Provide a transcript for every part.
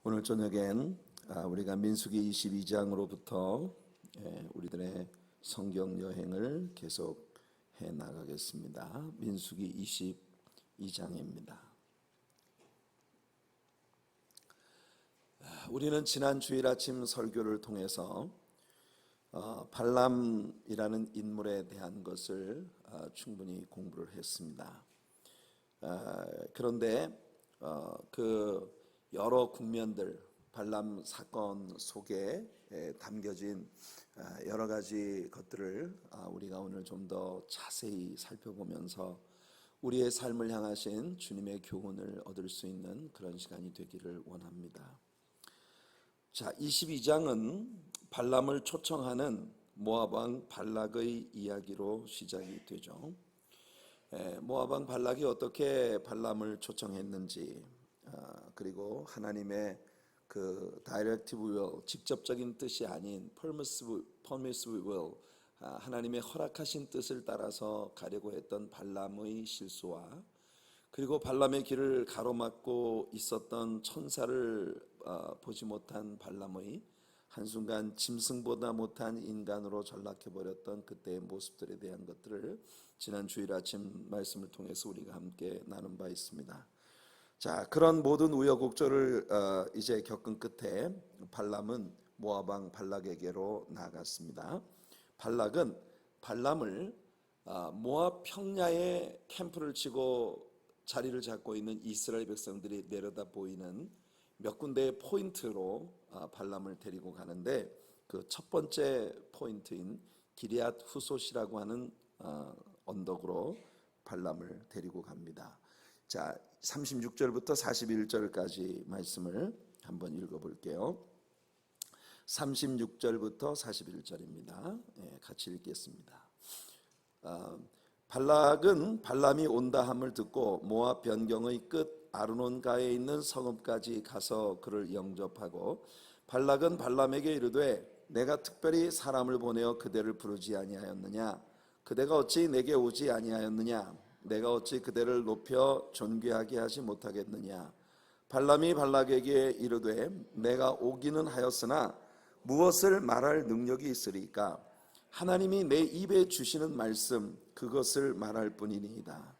오늘 저녁엔 우리가 민수기 22장으로부터 우리들의 성경 여행을 계속 해 나가겠습니다. 민수기 22장입니다. 우리는 지난 주일 아침 설교를 통해서 발람이라는 인물에 대한 것을 충분히 공부를 했습니다. 그런데 그 여러 국면들, 발람 사건 속에 담겨진 여러 가지 것들을 우리가 오늘 좀 더 자세히 살펴보면서 우리의 삶을 향하신 주님의 교훈을 얻을 수 있는 그런 시간이 되기를 원합니다. 자, 22장은 발람을 초청하는 모압 왕 발락의 이야기로 시작이 되죠. 모압 왕 발락이 어떻게 발람을 초청했는지, 그리고 하나님의 그 directive will, 직접적인 뜻이 아닌 permissive will, 하나님의 허락하신 뜻을 따라서 가려고 했던 발람의 실수와, 그리고 발람의 길을 가로막고 있었던 천사를 보지 못한 발람의 한순간 짐승보다 못한 인간으로 전락해버렸던 그때의 모습들에 대한 것들을 지난 주일 아침 말씀을 통해서 우리가 함께 나눈 바 있습니다. 자, 그런 모든 우여곡절을 이제 겪은 끝에 발람은 모압 왕 발락에게로 나아갔습니다. 발락은 발람을 모압 평야에 캠프를 치고 자리를 잡고 있는 이스라엘 백성들이 내려다 보이는 몇 군데의 포인트로 발람을 데리고 가는데, 그 첫 번째 포인트인 기럇 후솥이라고 하는 언덕으로 발람을 데리고 갑니다. 자, 36절부터 41절까지 말씀을 한번 읽어볼게요. 36절부터 41절입니다. 같이 읽겠습니다. 발락은 발람이 온다 함을 듣고 모압 변경의 끝 아르논가에 있는 성읍까지 가서 그를 영접하고, 발락은 발람에게 이르되 내가 특별히 사람을 보내어 그대를 부르지 아니하였느냐? 그대가 어찌 내게 오지 아니하였느냐? 내가 어찌 그대를 높여 존귀하게 하지 못하겠느냐? 발람이 발락에게 이르되 내가 오기는 하였으나 무엇을 말할 능력이 있으리까? 하나님이 내 입에 주시는 말씀 그것을 말할 뿐이니이다.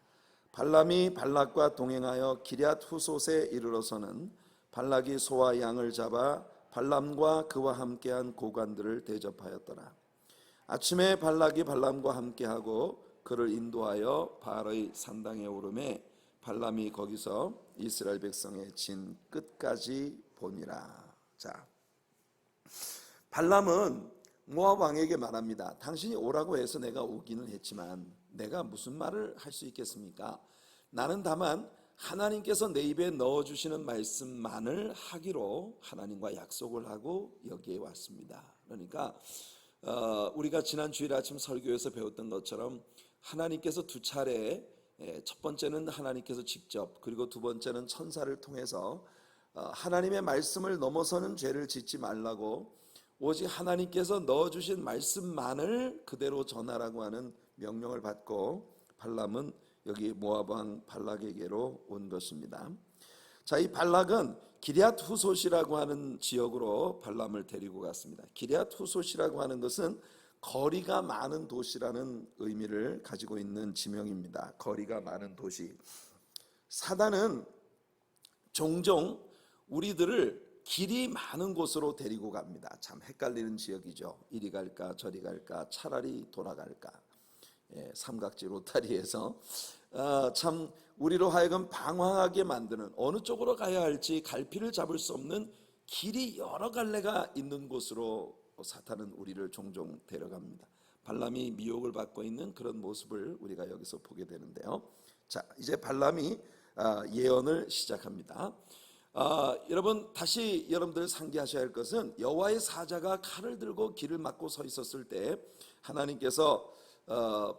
발람이 발락과 동행하여 기럇 후솥에 이르러서는 발락이 소와 양을 잡아 발람과 그와 함께한 고관들을 대접하였더라. 아침에 발락이 발람과 함께하고 그를 인도하여 바알의 산당에 오르매 발람이 거기서 이스라엘 백성의 진 끝까지 보니라. 자, 발람은 모압 왕에게 말합니다. 당신이 오라고 해서 내가 오기는 했지만 내가 무슨 말을 할 수 있겠습니까? 나는 다만 하나님께서 내 입에 넣어주시는 말씀만을 하기로 하나님과 약속을 하고 여기에 왔습니다. 그러니까 우리가 지난 주일 아침 설교에서 배웠던 것처럼 하나님께서 두 차례, 첫 번째는 하나님께서 직접, 그리고 두 번째는 천사를 통해서 하나님의 말씀을 넘어서는 죄를 짓지 말라고 오직 하나님께서 넣어주신 말씀만을 그대로 전하라고 하는 명령을 받고 발람은 여기 모압 왕 발락에게로 온 것입니다. 자, 이 발락은 기럇 후솥이라고 하는 지역으로 발람을 데리고 갔습니다. 기럇 후솥이라고 하는 것은 거리가 많은 도시라는 의미를 가지고 있는 지명입니다. 거리가 많은 도시. 사단은 종종 우리들을 길이 많은 곳으로 데리고 갑니다. 참 헷갈리는 지역이죠. 이리 갈까 저리 갈까 차라리 돌아갈까. 삼각지 로타리에서 참 우리로 하여금 방황하게 만드는, 어느 쪽으로 가야 할지 갈피를 잡을 수 없는 길이 여러 갈래가 있는 곳으로 사탄은 우리를 종종 데려갑니다. 발람이 미혹을 받고 있는 그런 모습을 우리가 여기서 보게 되는데요. 자, 이제 발람이 예언을 시작합니다. 여러분, 다시 여러분들 상기하셔야 할 것은 여호와의 사자가 칼을 들고 길을 막고 서 있었을 때 하나님께서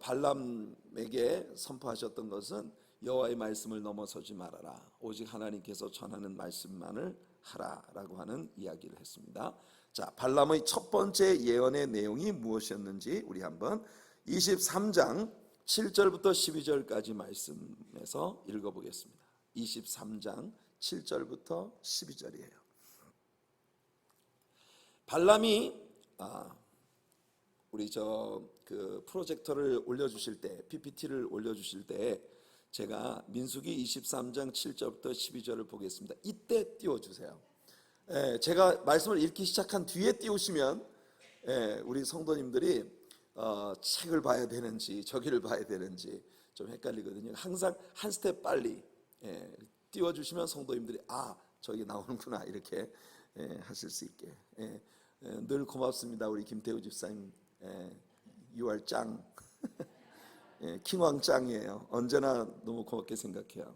발람에게 선포하셨던 것은 여호와의 말씀을 넘어서지 말아라, 오직 하나님께서 전하는 말씀만을 하라라고 하는 이야기를 했습니다. 자, 발람의 첫 번째 예언의 내용이 무엇이었는지 우리 한번 23장 7절부터 12절까지 말씀에서 읽어보겠습니다. 23장 7절부터 12절이에요. 발람이 우리 그 프로젝터를 올려주실 때, PPT를 올려주실 때 제가 민수기 23장 7절부터 12절을 보겠습니다. 이때 띄워주세요. 제가 말씀을 읽기 시작한 뒤에 띄우시면 우리 성도님들이 책을 봐야 되는지 저기를 봐야 되는지 좀 헷갈리거든요. 항상 한 스텝 빨리 띄워주시면 성도님들이 저기 나오는구나 이렇게 하실 수 있게. 늘 고맙습니다. 우리 김태우 집사님, you are 짱. 킹왕 짱이에요. 언제나 너무 고맙게 생각해요.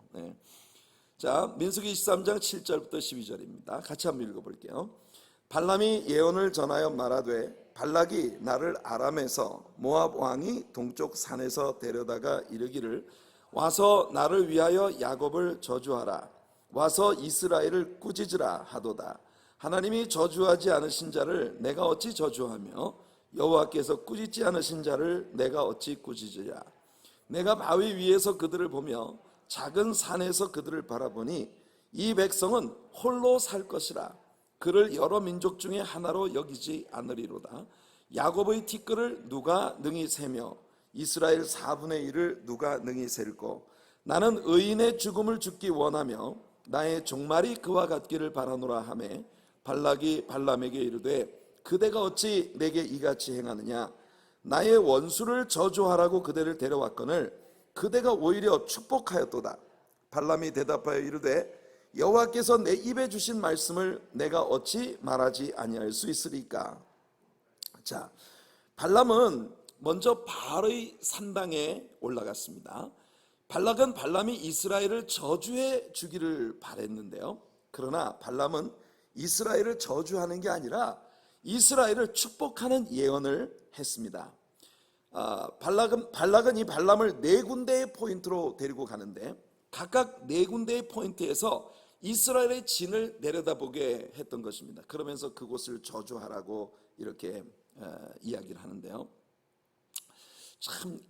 자, 민수기 23장 7절부터 12절입니다. 같이 한번 읽어볼게요. 발람이 예언을 전하여 말하되 발락이 나를 아람에서 모압 왕이 동쪽 산에서 데려다가 이르기를 와서 나를 위하여 야곱을 저주하라, 와서 이스라엘을 꾸짖으라 하도다. 하나님이 저주하지 않으신 자를 내가 어찌 저주하며 여호와께서 꾸짖지 않으신 자를 내가 어찌 꾸짖으랴. 내가 바위 위에서 그들을 보며 작은 산에서 그들을 바라보니 이 백성은 홀로 살 것이라. 그를 여러 민족 중에 하나로 여기지 않으리로다. 야곱의 티끌을 누가 능히 세며 이스라엘 4분의 1을 누가 능히 셀고. 나는 의인의 죽음을 죽기 원하며 나의 종말이 그와 같기를 바라노라 하매 발락이 발람에게 이르되 그대가 어찌 내게 이같이 행하느냐. 나의 원수를 저주하라고 그대를 데려왔거늘 그대가 오히려 축복하였도다. 발람이 대답하여 이르되 여호와께서 내 입에 주신 말씀을 내가 어찌 말하지 아니할 수 있으리까. 자, 발람은 먼저 바알의 산당에 올라갔습니다. 발락은 발람이 이스라엘을 저주해 주기를 바랬는데요. 그러나 발람은 이스라엘을 저주하는 게 아니라 이스라엘을 축복하는 예언을 했습니다. 발락은 이 발람을 네 군데의 포인트로 데리고 가는데 각각 네 군데의 포인트에서 이스라엘의 진을 내려다보게 했던 것입니다. 그러면서 그곳을 저주하라고 이렇게 이야기를 하는데요. 참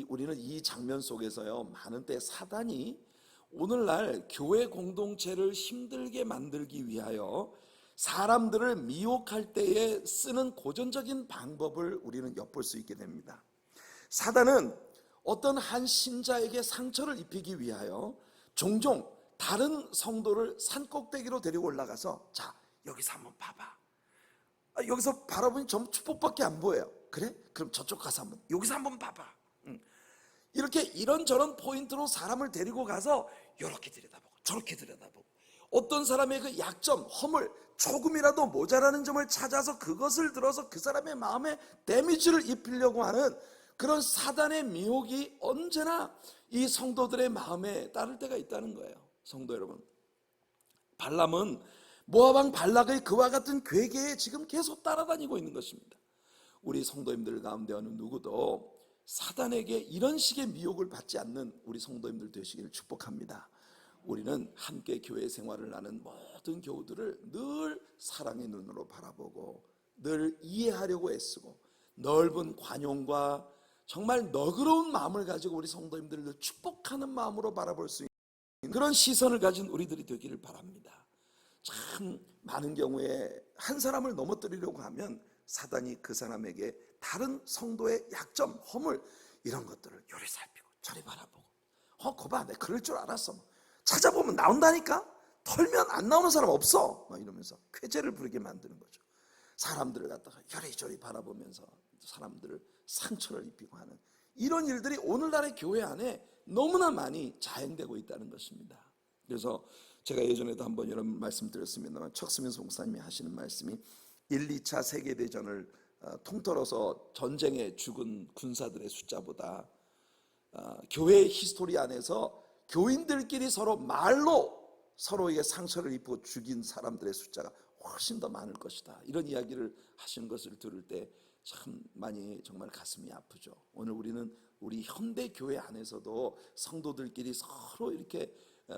우리는 이 장면 속에서요, 많은 때 사단이 오늘날 교회 공동체를 힘들게 만들기 위하여 사람들을 미혹할 때에 쓰는 고전적인 방법을 우리는 엿볼 수 있게 됩니다. 사단은 어떤 한 신자에게 상처를 입히기 위하여 종종 다른 성도를 산꼭대기로 데리고 올라가서 자, 여기서 한번 봐봐. 여기서 바라보니 전부 축복밖에 안 보여요. 그래? 그럼 저쪽 가서 한번, 여기서 한번 봐봐. 이렇게 이런저런 포인트로 사람을 데리고 가서 이렇게 들여다보고 저렇게 들여다보고 어떤 사람의 그 약점, 허물, 조금이라도 모자라는 점을 찾아서 그것을 들어서 그 사람의 마음에 데미지를 입히려고 하는 그런 사단의 미혹이 언제나 이 성도들의 마음에 따를 때가 있다는 거예요. 성도 여러분, 발람은 모압 왕 발락의 그와 같은 괴계에 지금 계속 따라다니고 있는 것입니다. 우리 성도님들 가운데 어느 누구도 사단에게 이런 식의 미혹을 받지 않는 우리 성도님들 되시기를 축복합니다. 우리는 함께 교회 생활을 하는 모든 교우들을 늘 사랑의 눈으로 바라보고 늘 이해하려고 애쓰고 넓은 관용과 정말 너그러운 마음을 가지고 우리 성도님들을 축복하는 마음으로 바라볼 수 있는 그런 시선을 가진 우리들이 되기를 바랍니다. 참 많은 경우에 한 사람을 넘어뜨리려고 하면 사단이 그 사람에게 다른 성도의 약점, 허물 이런 것들을 요리 살피고 저리 바라보고 거봐 내가 그럴 줄 알았어. 찾아보면 나온다니까. 털면 안 나오는 사람 없어. 막 이러면서 쾌재를 부리게 만드는 거죠. 사람들을 갖다가 요리조리 바라보면서 사람들을 상처를 입히고 하는 이런 일들이 오늘날의 교회 안에 너무나 많이 자행되고 있다는 것입니다. 그래서 제가 예전에도 한번 이런 말씀 드렸습니다만 척스민수 목사님이 하시는 말씀이 1, 2차 세계대전을 통틀어서 전쟁에 죽은 군사들의 숫자보다 교회의 히스토리 안에서 교인들끼리 서로 말로 서로에게 상처를 입고 죽인 사람들의 숫자가 훨씬 더 많을 것이다. 이런 이야기를 하시는 것을 들을 때 참 많이 정말 가슴이 아프죠. 오늘 우리는 우리 현대 교회 안에서도 성도들끼리 서로 이렇게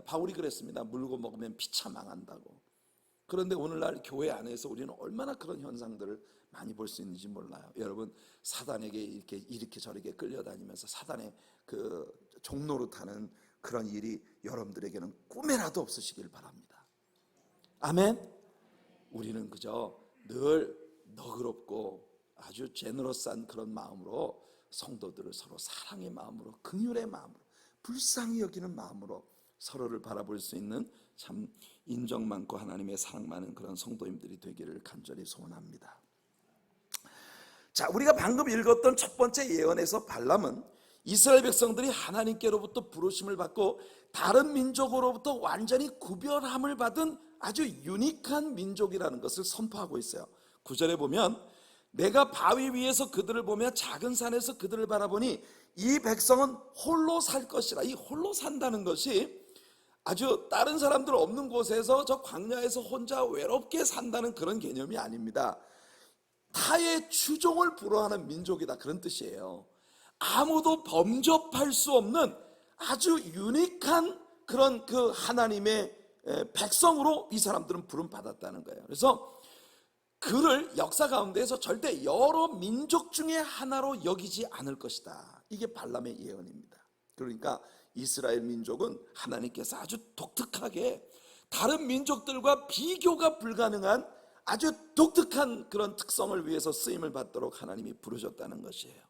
바울이 그랬습니다. 물고 먹으면 피차 망한다고. 그런데 오늘날 교회 안에서 우리는 얼마나 그런 현상들을 많이 볼 수 있는지 몰라요. 여러분, 사단에게 이렇게 저렇게 끌려다니면서 사단의 그 종로로 타는 그런 일이 여러분들에게는 꿈에라도 없으시길 바랍니다. 아멘. 우리는 그저 늘 너그럽고 아주 제너러스한 그런 마음으로 성도들을 서로 사랑의 마음으로, 긍휼의 마음으로, 불쌍히 여기는 마음으로 서로를 바라볼 수 있는 참 인정 많고 하나님의 사랑 많은 그런 성도님들이 되기를 간절히 소원합니다. 자, 우리가 방금 읽었던 첫 번째 예언에서 발람은 이스라엘 백성들이 하나님께로부터 부르심을 받고 다른 민족으로부터 완전히 구별함을 받은 아주 유니크한 민족이라는 것을 선포하고 있어요. 9절에 보면 내가 바위 위에서 그들을 보며 작은 산에서 그들을 바라보니 이 백성은 홀로 살 것이라. 이 홀로 산다는 것이 아주 다른 사람들 없는 곳에서 저 광야에서 혼자 외롭게 산다는 그런 개념이 아닙니다. 타의 추종을 불허하는 민족이다, 그런 뜻이에요. 아무도 범접할 수 없는 아주 유니크한 그런 그 하나님의 백성으로 이 사람들은 부름 받았다는 거예요. 그래서 그를 역사 가운데에서 절대 여러 민족 중에 하나로 여기지 않을 것이다. 이게 발람의 예언입니다. 그러니까 이스라엘 민족은 하나님께서 아주 독특하게 다른 민족들과 비교가 불가능한 아주 독특한 그런 특성을 위해서 쓰임을 받도록 하나님이 부르셨다는 것이에요.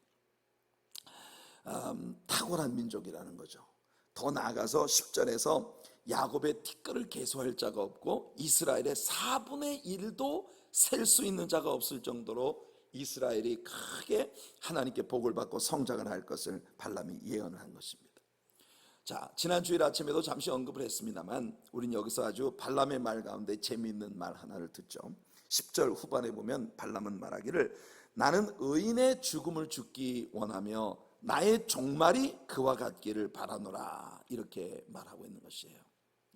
탁월한 민족이라는 거죠. 더 나아가서 10절에서 야곱의 티끌을 계수할 자가 없고 이스라엘의 4분의 1도 셀 수 있는 자가 없을 정도로 이스라엘이 크게 하나님께 복을 받고 성장을 할 것을 발람이 예언을 한 것입니다. 자, 지난 주일 아침에도 잠시 언급을 했습니다만 우린 여기서 아주 발람의 말 가운데 재미있는 말 하나를 듣죠. 10절 후반에 보면 발람은 말하기를 나는 의인의 죽음을 죽기 원하며 나의 종말이 그와 같기를 바라노라, 이렇게 말하고 있는 것이에요.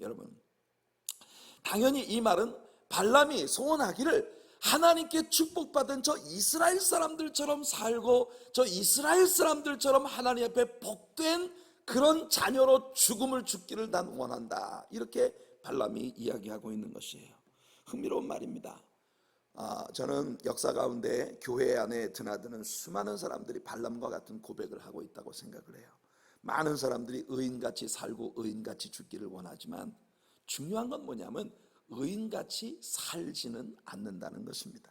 여러분, 당연히 이 말은 발람이 소원하기를 하나님께 축복받은 저 이스라엘 사람들처럼 살고 저 이스라엘 사람들처럼 하나님 앞에 복된 그런 자녀로 죽음을 죽기를 난 원한다, 이렇게 발람이 이야기하고 있는 것이에요. 흥미로운 말입니다. 저는 역사 가운데 교회 안에 드나드는 수많은 사람들이 발람과 같은 고백을 하고 있다고 생각을 해요. 많은 사람들이 의인같이 살고 의인같이 죽기를 원하지만 중요한 건 뭐냐면 의인같이 살지는 않는다는 것입니다.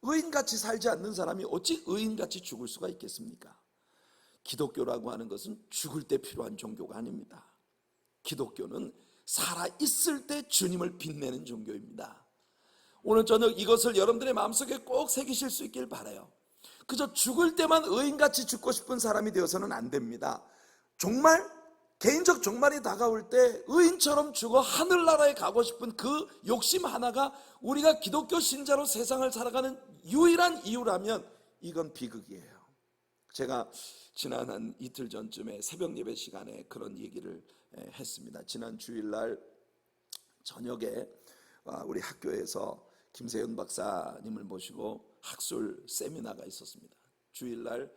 의인같이 살지 않는 사람이 어찌 의인같이 죽을 수가 있겠습니까? 기독교라고 하는 것은 죽을 때 필요한 종교가 아닙니다. 기독교는 살아있을 때 주님을 빛내는 종교입니다. 오늘 저녁 이것을 여러분들의 마음속에 꼭 새기실 수 있길 바라요. 그저 죽을 때만 의인같이 죽고 싶은 사람이 되어서는 안 됩니다. 정말 개인적 종말이 다가올 때 의인처럼 죽어 하늘나라에 가고 싶은 그 욕심 하나가 우리가 기독교 신자로 세상을 살아가는 유일한 이유라면 이건 비극이에요. 제가 지난 한 이틀 전쯤에 새벽 예배 시간에 그런 얘기를 했습니다. 지난 주일날 저녁에 우리 학교에서 김세윤 박사님을 모시고 학술 세미나가 있었습니다. 주일날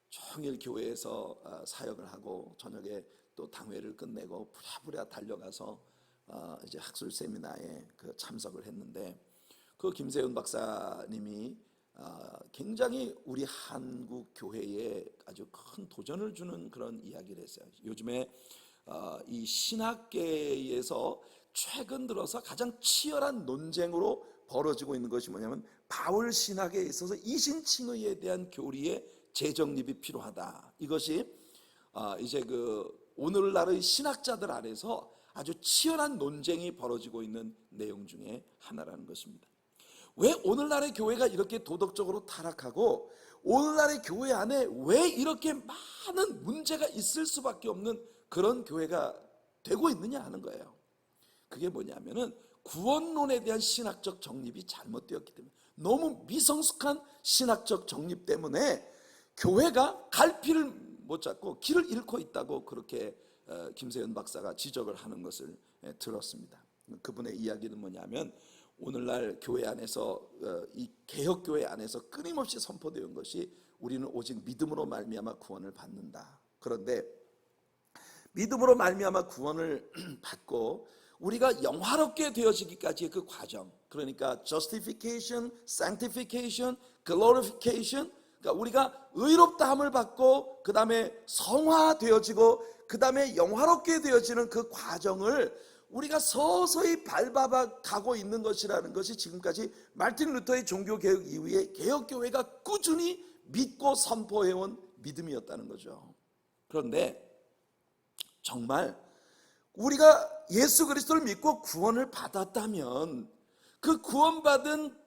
종일 교회에서 사역을 하고 저녁에 또 당회를 끝내고 부랴부랴 달려가서 이제 학술 세미나에 참석을 했는데 그 김세윤 박사님이 굉장히 우리 한국 교회에 아주 큰 도전을 주는 그런 이야기를 했어요. 요즘에 이 신학계에서 최근 들어서 가장 치열한 논쟁으로 벌어지고 있는 것이 뭐냐면 바울 신학에 있어서 이신칭의에 대한 교리의 재정립이 필요하다. 이것이 이제 오늘날의 신학자들 안에서 아주 치열한 논쟁이 벌어지고 있는 내용 중에 하나라는 것입니다. 왜 오늘날의 교회가 이렇게 도덕적으로 타락하고 오늘날의 교회 안에 왜 이렇게 많은 문제가 있을 수밖에 없는 그런 교회가 되고 있느냐 하는 거예요. 그게 뭐냐면은 구원론에 대한 신학적 정립이 잘못되었기 때문에, 너무 미성숙한 신학적 정립 때문에 교회가 갈피를 못 잡고 길을 잃고 있다고 그렇게 김세현 박사가 지적을 하는 것을 들었습니다. 그분의 이야기는 뭐냐면 오늘날 교회 안에서 이 개혁교회 안에서 끊임없이 선포되는 것이 우리는 오직 믿음으로 말미암아 구원을 받는다. 그런데 믿음으로 말미암아 구원을 받고 우리가 영화롭게 되어지기까지의 그 과정, 그러니까 justification, sanctification, glorification, 그러니까 우리가 의롭다함을 받고 그 다음에 성화되어지고 그 다음에 영화롭게 되어지는 그 과정을 우리가 서서히 밟아가 가고 있는 것이라는 것이 지금까지 마르틴 루터의 종교개혁 이후에 개혁교회가 꾸준히 믿고 선포해온 믿음이었다는 거죠. 그런데 정말 우리가 예수 그리스도를 믿고 구원을 받았다면 그 구원받은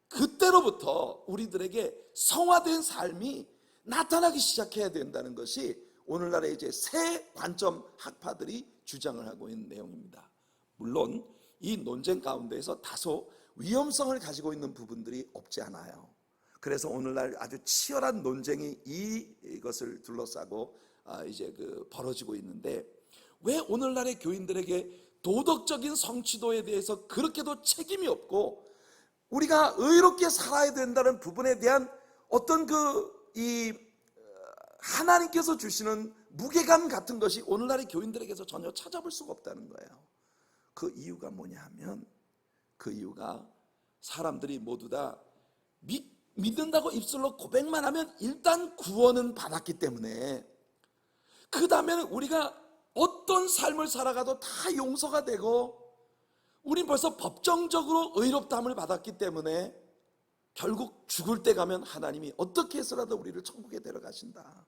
그때로부터 우리들에게 성화된 삶이 나타나기 시작해야 된다는 것이 오늘날의 이제 새 관점 학파들이 주장을 하고 있는 내용입니다. 물론 이 논쟁 가운데에서 다소 위험성을 가지고 있는 부분들이 없지 않아요. 그래서 오늘날 아주 치열한 논쟁이 이것을 둘러싸고 이제 벌어지고 있는데, 왜 오늘날의 교인들에게 도덕적인 성취도에 대해서 그렇게도 책임이 없고 우리가 의롭게 살아야 된다는 부분에 대한 어떤 하나님께서 주시는 무게감 같은 것이 오늘날의 교인들에게서 전혀 찾아볼 수가 없다는 거예요. 그 이유가 뭐냐 하면, 그 이유가 사람들이 모두 다 믿는다고 입술로 고백만 하면 일단 구원은 받았기 때문에 그 다음에는 우리가 어떤 삶을 살아가도 다 용서가 되고 우린 벌써 법정적으로 의롭다함을 받았기 때문에 결국 죽을 때 가면 하나님이 어떻게 해서라도 우리를 천국에 데려가신다.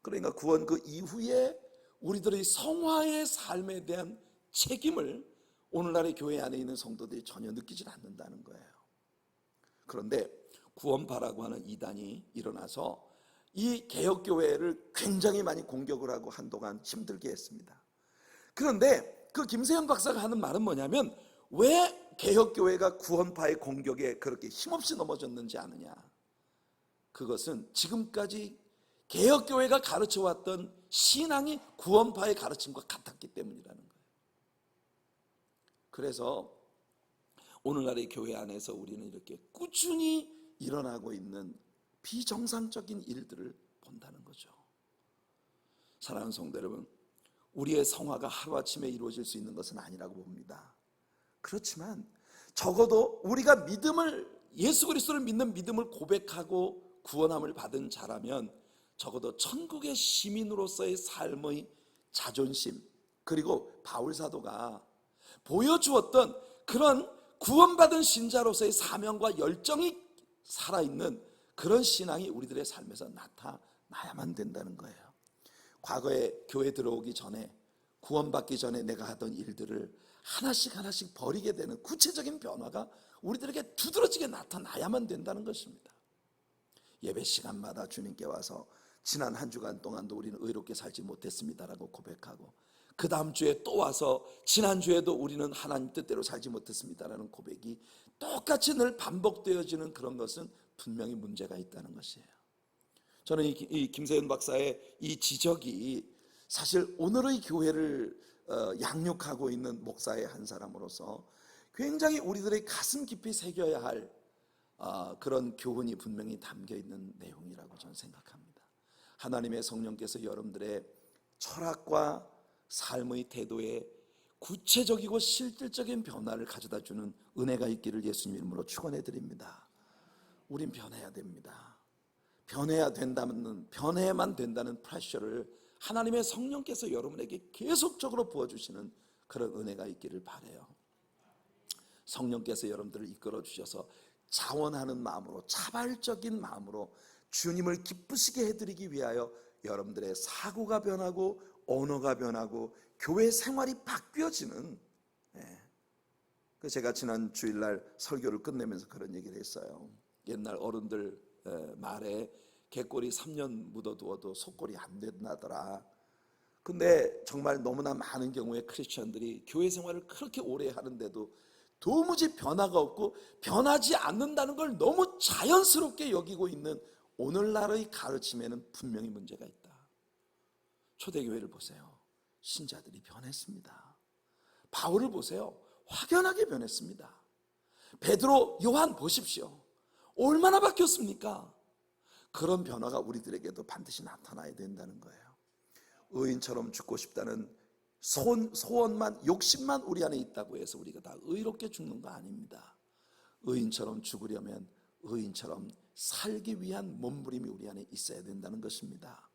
그러니까 구원 그 이후에 우리들의 성화의 삶에 대한 책임을 오늘날의 교회 안에 있는 성도들이 전혀 느끼질 않는다는 거예요. 그런데 구원파라고 하는 이단이 일어나서 이 개혁교회를 굉장히 많이 공격을 하고 한동안 힘들게 했습니다. 그런데 그 김세영 박사가 하는 말은 뭐냐면, 왜 개혁교회가 구원파의 공격에 그렇게 힘없이 넘어졌는지 아느냐. 그것은 지금까지 개혁교회가 가르쳐왔던 신앙이 구원파의 가르침과 같았기 때문이라는 거예요. 그래서 오늘날의 교회 안에서 우리는 이렇게 꾸준히 일어나고 있는 비정상적인 일들을 본다는 거죠. 사랑하는 성도 여러분, 우리의 성화가 하루아침에 이루어질 수 있는 것은 아니라고 봅니다. 그렇지만 적어도 우리가 예수 그리스도를 믿는 믿음을 고백하고 구원함을 받은 자라면 적어도 천국의 시민으로서의 삶의 자존심, 그리고 바울 사도가 보여주었던 그런 구원받은 신자로서의 사명과 열정이 살아있는 그런 신앙이 우리들의 삶에서 나타나야만 된다는 거예요. 과거에 교회 들어오기 전에, 구원받기 전에 내가 하던 일들을 하나씩 버리게 되는 구체적인 변화가 우리들에게 두드러지게 나타나야만 된다는 것입니다. 예배 시간마다 주님께 와서 지난 한 주간 동안도 우리는 의롭게 살지 못했습니다라고 고백하고, 그 다음 주에 또 와서 지난주에도 우리는 하나님 뜻대로 살지 못했습니다라는 고백이 똑같이 늘 반복되어지는 그런 것은 분명히 문제가 있다는 것이에요. 저는 이 김세현 박사의 이 지적이 사실 오늘의 교회를 양육하고 있는 목사의 한 사람으로서 굉장히 우리들의 가슴 깊이 새겨야 할 그런 교훈이 분명히 담겨 있는 내용이라고 저는 생각합니다. 하나님의 성령께서 여러분들의 철학과 삶의 태도에 구체적이고 실질적인 변화를 가져다 주는 은혜가 있기를 예수님 이름으로 축원해 드립니다. 우린 변해야 됩니다. 변해야만 된다는 프레셔를 하나님의 성령께서 여러분에게 계속적으로 부어주시는 그런 은혜가 있기를 바라요. 성령께서 여러분들을 이끌어 주셔서 자원하는 마음으로, 자발적인 마음으로 주님을 기쁘시게 해드리기 위하여 여러분들의 사고가 변하고 언어가 변하고 교회 생활이 바뀌어지는, 제가 지난 주일날 설교를 끝내면서 그런 얘기를 했어요. 옛날 어른들 말에 개꼬리 3년 묻어두어도 속꼬리 안 된다더라. 근데 정말 너무나 많은 경우에 크리스천들이 교회 생활을 그렇게 오래 하는데도 도무지 변화가 없고 변하지 않는다는 걸 너무 자연스럽게 여기고 있는 오늘날의 가르침에는 분명히 문제가 있다. 초대교회를 보세요. 신자들이 변했습니다. 바울을 보세요. 확연하게 변했습니다. 베드로, 요한 보십시오. 얼마나 바뀌었습니까? 그런 변화가 우리들에게도 반드시 나타나야 된다는 거예요. 의인처럼 죽고 싶다는 소원만, 욕심만 우리 안에 있다고 해서 우리가 다 의롭게 죽는 거 아닙니다. 의인처럼 죽으려면 의인처럼 살기 위한 몸부림이 우리 안에 있어야 된다는 것입니다.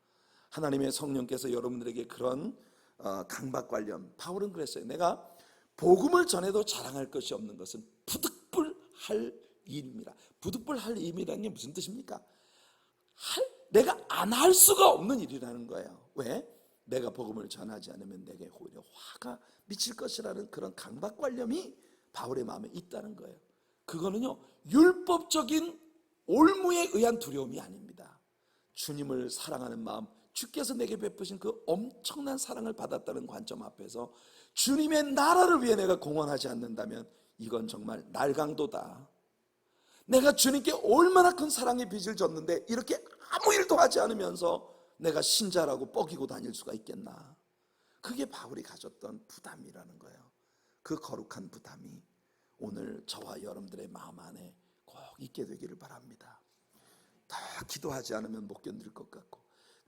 하나님의 성령께서 여러분들에게 그런 강박관념. 바울은 그랬어요. 내가 복음을 전해도 자랑할 것이 없는 것은 부득불할 일입니다. 부득불할 일이라는 게 무슨 뜻입니까? 내가 안 할 수가 없는 일이라는 거예요. 왜? 내가 복음을 전하지 않으면 내게 오히려 화가 미칠 것이라는 그런 강박관념이 바울의 마음에 있다는 거예요. 그거는요, 율법적인 올무에 의한 두려움이 아닙니다. 주님을 사랑하는 마음, 주께서 내게 베푸신 그 엄청난 사랑을 받았다는 관점 앞에서 주님의 나라를 위해 내가 공헌하지 않는다면 이건 정말 날강도다. 내가 주님께 얼마나 큰 사랑의 빚을 졌는데 이렇게 아무 일도 하지 않으면서 내가 신자라고 뻐기고 다닐 수가 있겠나. 그게 바울이 가졌던 부담이라는 거예요. 그 거룩한 부담이 오늘 저와 여러분들의 마음 안에 꼭 있게 되기를 바랍니다. 더 기도하지 않으면 못 견딜 것 같고,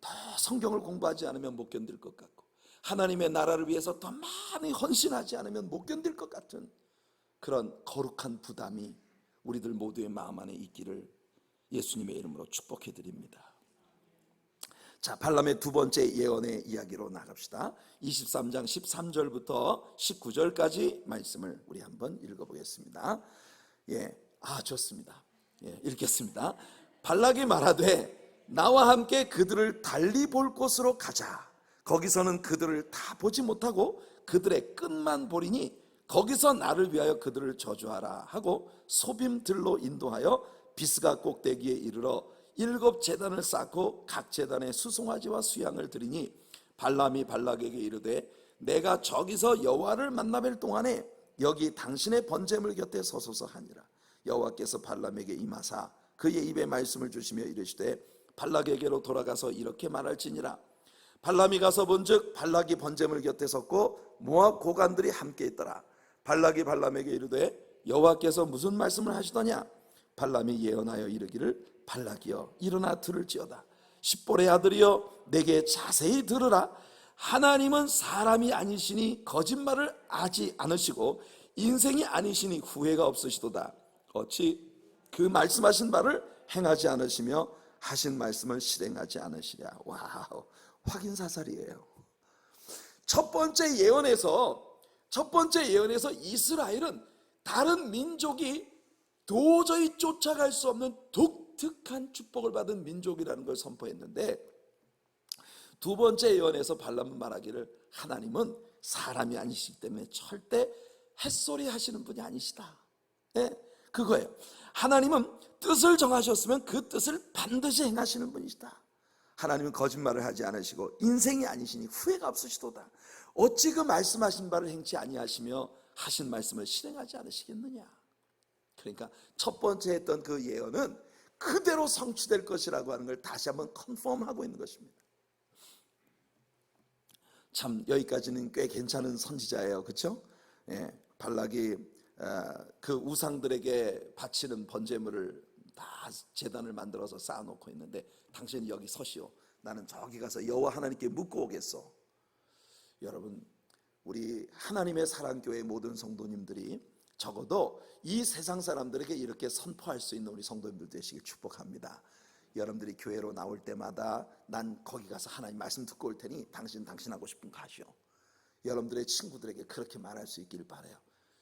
더 성경을 공부하지 않으면 못 견딜 것 같고, 하나님의 나라를 위해서 더 많이 헌신하지 않으면 못 견딜 것 같은 그런 거룩한 부담이 우리들 모두의 마음 안에 있기를 예수님의 이름으로 축복해 드립니다. 자, 발람의 두 번째 예언의 이야기로 나갑시다. 23장 13절부터 19절까지 말씀을 우리 한번 읽어보겠습니다. 좋습니다. 읽겠습니다. 발락이 말하되 나와 함께 그들을 달리 볼 곳으로 가자. 거기서는 그들을 다 보지 못하고 그들의 끝만 보리니 거기서 나를 위하여 그들을 저주하라 하고 소빔들로 인도하여 비스가 꼭대기에 이르러 7 제단을 쌓고 각 제단에 수송아지와 수양을 드리니 발람이 발락에게 이르되 내가 저기서 여호와를 만나 뵐 동안에 여기 당신의 번제물 곁에 서소서 하니라. 여호와께서 발람에게 임하사 그의 입에 말씀을 주시며 이르시되 발락에게로 돌아가서 이렇게 말할지니라. 발람이 가서 본즉 발락이 번제물 곁에 섰고 모압 고관들이 함께 있더라. 발락이 발람에게 이르되 여호와께서 무슨 말씀을 하시더냐. 발람이 예언하여 이르기를 발락이여 일어나 들을지어다. 십볼의 아들이여 내게 자세히 들으라. 하나님은 사람이 아니시니 거짓말을 하지 않으시고 인생이 아니시니 후회가 없으시도다. 어찌 그 말씀하신 바를 행하지 않으시며 하신 말씀을 실행하지 않으시랴. 와우, 확인사살이에요. 첫 번째 예언에서 이스라엘은 다른 민족이 도저히 쫓아갈 수 없는 독특한 축복을 받은 민족이라는 걸 선포했는데, 두 번째 예언에서 발람은 말하기를 하나님은 사람이 아니시기 때문에 절대 햇소리 하시는 분이 아니시다. 그거예요. 하나님은 뜻을 정하셨으면 그 뜻을 반드시 행하시는 분이시다. 하나님은 거짓말을 하지 않으시고 인생이 아니시니 후회가 없으시도다. 어찌 그 말씀하신 바를 행치 아니하시며 하신 말씀을 실행하지 않으시겠느냐. 그러니까 첫 번째 했던 그 예언은 그대로 성취될 것이라고 하는 걸 다시 한번 컨펌하고 있는 것입니다. 참 여기까지는 꽤 괜찮은 선지자예요. 그렇죠? 발락이 그 우상들에게 바치는 번제물을 다 제단을 만들어서 쌓아놓고 있는데 당신은 여기 서시오. 나는 저기 가서 여호와 하나님께 묻고 오겠어. 여러분, 우리 하나님의 사랑교회 모든 성도님들이 적어도 이 세상 사람들에게 이렇게 선포할 수 있는 우리 성도님들 되시길 축복합니다. 여러분들이 교회로 나올 때마다 난 거기 가서 하나님 말씀 듣고 올 테니 당신 하고 싶은 거 하시오. 여러분들의 친구들에게 그렇게 말할 수 있기를 바라요.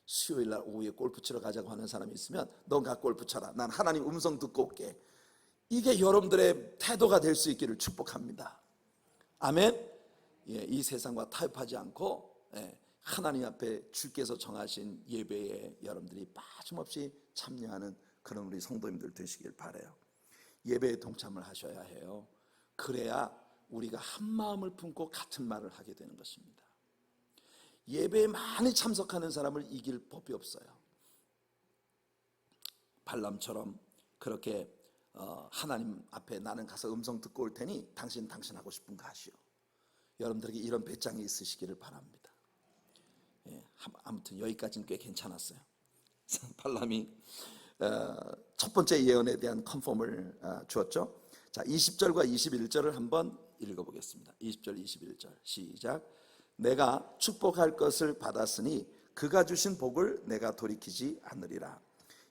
수요일날 오후에 골프 치러 가자고 하는 사람이 있으면 넌 가 골프 쳐라. 난 하나님 음성 듣고 올게. 이게 여러분들의 태도가 될 수 있기를 축복합니다. 아멘. 이 세상과 타협하지 않고 하나님 앞에 주께서 정하신 예배에 여러분들이 빠짐없이 참여하는 그런 우리 성도님들 되시길 바라요. 예배에 동참을 하셔야 해요. 그래야 우리가 한 마음을 품고 같은 말을 하게 되는 것입니다. 예배에 많이 참석하는 사람을 이길 법이 없어요. 발람처럼 그렇게 하나님 앞에 나는 가서 음성 듣고 올 테니 당신 하고 싶은 거 하시오. 여러분들에게 이런 배짱이 있으시기를 바랍니다. 아무튼 여기까지는 꽤 괜찮았어요. 발람이 첫 번째 예언에 대한 컨펌을 주었죠. 자, 20절과 21절을 한번 읽어보겠습니다. 20절 21절 시작. 내가 축복할 것을 받았으니 그가 주신 복을 내가 돌이키지 않으리라.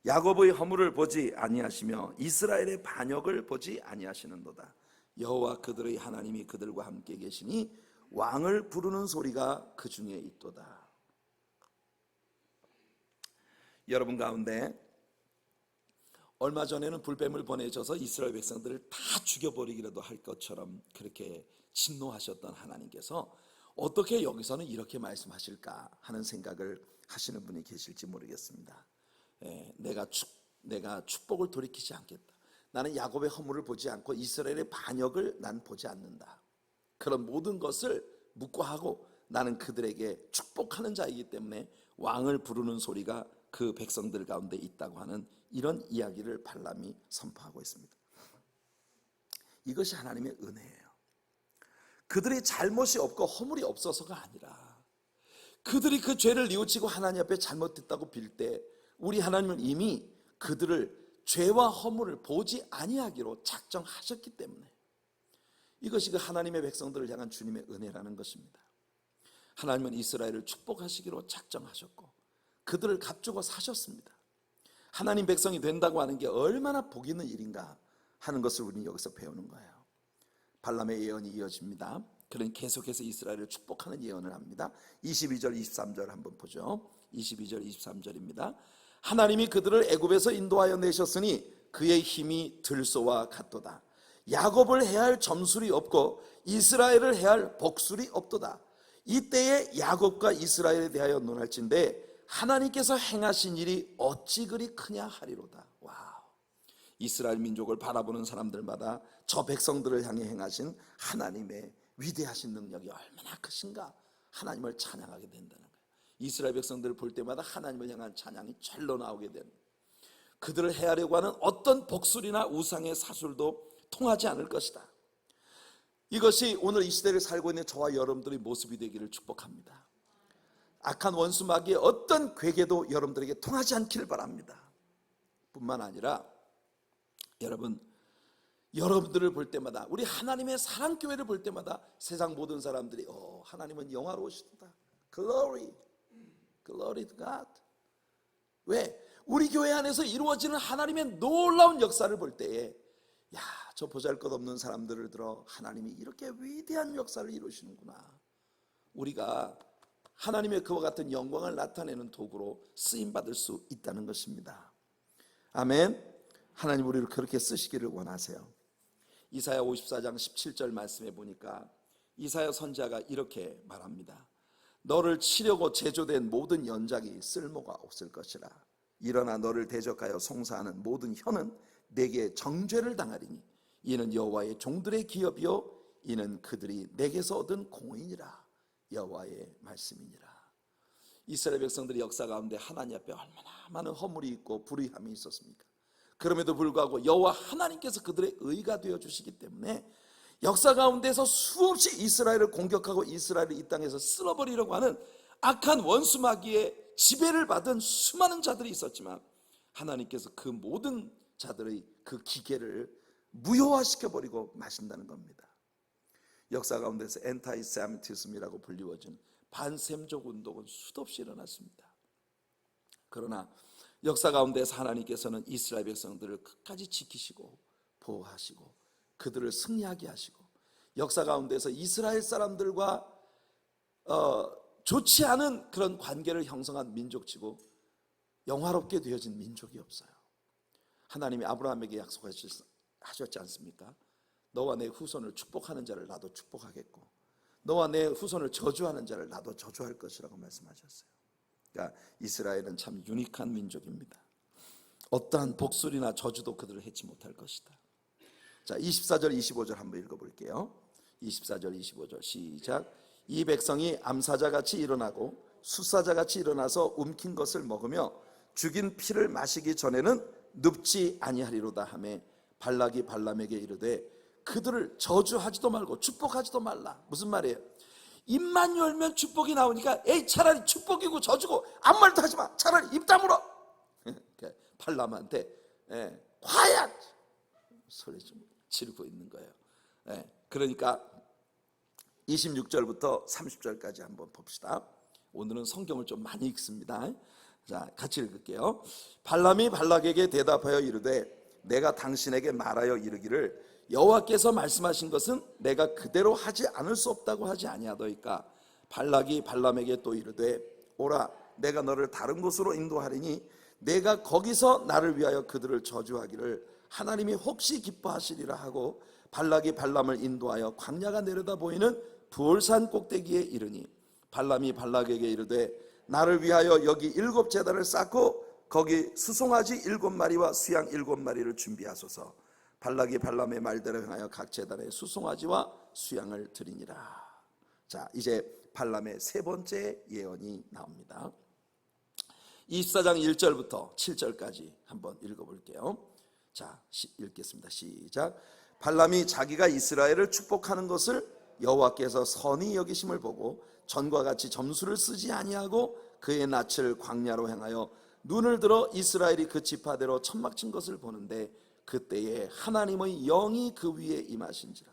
야곱의 허물을 보지 아니하시며 이스라엘의 반역을 보지 아니하시는도다. 여호와 그들의 하나님이 그들과 함께 계시니 왕을 부르는 소리가 그 중에 있도다. 여러분 가운데 얼마 전에는 불뱀을 보내셔서 이스라엘 백성들을 다 죽여버리기라도 할 것처럼 그렇게 진노하셨던 하나님께서 어떻게 여기서는 이렇게 말씀하실까 하는 생각을 하시는 분이 계실지 모르겠습니다. 내가 축복을 돌이키지 않겠다. 나는 야곱의 허물을 보지 않고 이스라엘의 반역을 난 보지 않는다. 그런 모든 것을 묵과하고 나는 그들에게 축복하는 자이기 때문에 왕을 부르는 소리가 그 백성들 가운데 있다고 하는 이런 이야기를 발람이 선포하고 있습니다. 이것이 하나님의 은혜예요. 그들이 잘못이 없고 허물이 없어서가 아니라 그들이 그 죄를 뉘우치고 하나님 앞에 잘못했다고 빌 때 우리 하나님은 이미 그들을 죄와 허물을 보지 아니하기로 작정하셨기 때문에 이것이 그 하나님의 백성들을 향한 주님의 은혜라는 것입니다. 하나님은 이스라엘을 축복하시기로 작정하셨고 그들을 값주고 사셨습니다. 하나님 백성이 된다고 하는 게 얼마나 복 있는 일인가 하는 것을 우리는 여기서 배우는 거예요. 발람의 예언이 이어집니다. 그는 계속해서 이스라엘을 축복하는 예언을 합니다. 22절 23절 한번 보죠. 22절 23절입니다. 하나님이 그들을 애굽에서 인도하여 내셨으니 그의 힘이 들소와 같도다. 야곱을 해할 점술이 없고 이스라엘을 해할 복술이 없도다. 이때에 야곱과 이스라엘에 대하여 논할진대 하나님께서 행하신 일이 어찌 그리 크냐 하리로다. 와우. 이스라엘 민족을 바라보는 사람들마다 저 백성들을 향해 행하신 하나님의 위대하신 능력이 얼마나 크신가 하나님을 찬양하게 된다는 거예요. 이스라엘 백성들을 볼 때마다 하나님을 향한 찬양이 절로 나오게 되는, 그들을 해하려고 하는 어떤 복술이나 우상의 사술도 통하지 않을 것이다. 이것이 오늘 이 시대를 살고 있는 저와 여러분들의 모습이 되기를 축복합니다. 악한 원수 마귀의 어떤 괴계도 여러분들에게 통하지 않기를 바랍니다. 뿐만 아니라 여러분들을 볼 때마다, 우리 하나님의 사랑교회를 볼 때마다 세상 모든 사람들이 하나님은 영화로우시다. Glory to God. 왜? 우리 교회 안에서 이루어지는 하나님의 놀라운 역사를 볼 때에 저 보잘것없는 사람들을 들어 하나님이 이렇게 위대한 역사를 이루시는구나. 우리가 하나님의 그와 같은 영광을 나타내는 도구로 쓰임받을 수 있다는 것입니다. 아멘. 하나님 우리를 그렇게 쓰시기를 원하세요. 이사야 54장 17절 말씀해 보니까 이사야 선지자가 이렇게 말합니다. 너를 치려고 제조된 모든 연장이 쓸모가 없을 것이라. 일어나 너를 대적하여 송사하는 모든 혀는 내게 정죄를 당하리니 이는 여호와의 종들의 기업이요 이는 그들이 내게서 얻은 공의니라. 여호와의 말씀이니라. 이스라엘 백성들의 역사 가운데 하나님 앞에 얼마나 많은 허물이 있고 불의함이 있었습니까? 그럼에도 불구하고 여호와 하나님께서 그들의 의가 되어 주시기 때문에 역사 가운데서 수없이 이스라엘을 공격하고 이스라엘을 이 땅에서 쓸어버리려고 하는 악한 원수 마귀의 지배를 받은 수많은 자들이 있었지만 하나님께서 그 모든 자들의 그 기계를 무효화시켜버리고 마신다는 겁니다. 역사 가운데서 엔타이세미티즘이라고 불리워진 반셈족 운동은 수도 없이 일어났습니다. 그러나 역사 가운데서 하나님께서는 이스라엘 백성들을 끝까지 지키시고 보호하시고 그들을 승리하게 하시고 역사 가운데서 이스라엘 사람들과 좋지 않은 그런 관계를 형성한 민족치고 영화롭게 되어진 민족이 없어요. 하나님이 아브라함에게 약속하셨지 않습니까? 너와 내 후손을 축복하는 자를 나도 축복하겠고 너와 내 후손을 저주하는 자를 나도 저주할 것이라고 말씀하셨어요. 그러니까 이스라엘은 참 유니크한 민족입니다. 어떠한 복술이나 저주도 그들을 해치 못할 것이다. 자, 24절 25절 한번 읽어볼게요. 24절 25절 시작. 이 백성이 암사자같이 일어나고 숫사자같이 일어나서 움킨 것을 먹으며 죽인 피를 마시기 전에는 눕지 아니하리로다 하며 발락이 발람에게 이르되 그들을 저주하지도 말고 축복하지도 말라. 무슨 말이에요? 입만 열면 축복이 나오니까 차라리 축복이고 저주고 아무 말도 하지 마. 차라리 입 다물어. 발람한테 화야 소리 좀 지르고 있는 거예요. 그러니까 26절부터 30절까지 한번 봅시다. 오늘은 성경을 좀 많이 읽습니다. 자, 같이 읽을게요. 발람이 발락에게 대답하여 이르되 내가 당신에게 말하여 이르기를 여호와께서 말씀하신 것은 내가 그대로 하지 않을 수 없다고 하지 아니하더이까. 발락이 발람에게 또 이르되 오라, 내가 너를 다른 곳으로 인도하리니 내가 거기서 나를 위하여 그들을 저주하기를 하나님이 혹시 기뻐하시리라 하고, 발락이 발람을 인도하여 광야가 내려다 보이는 부올산 꼭대기에 이르니 발람이 발락에게 이르되 나를 위하여 여기 7 제단을 쌓고 거기 수송아지 7마리와 수양 7마리를 준비하소서. 발락이 발람의 말대로 행하여 각 제단에 수송아지와 수양을 드리니라. 자, 이제 발람의 세 번째 예언이 나옵니다. 24장 1절부터 7절까지 한번 읽어볼게요. 자, 읽겠습니다. 시작. 발람이 자기가 이스라엘을 축복하는 것을 여호와께서 선히 여기심을 보고 전과 같이 점수를 쓰지 아니하고 그의 낯을 광야로 행하여 눈을 들어 이스라엘이 그 지파대로 천막 친 것을 보는데, 그때에 하나님의 영이 그 위에 임하신지라.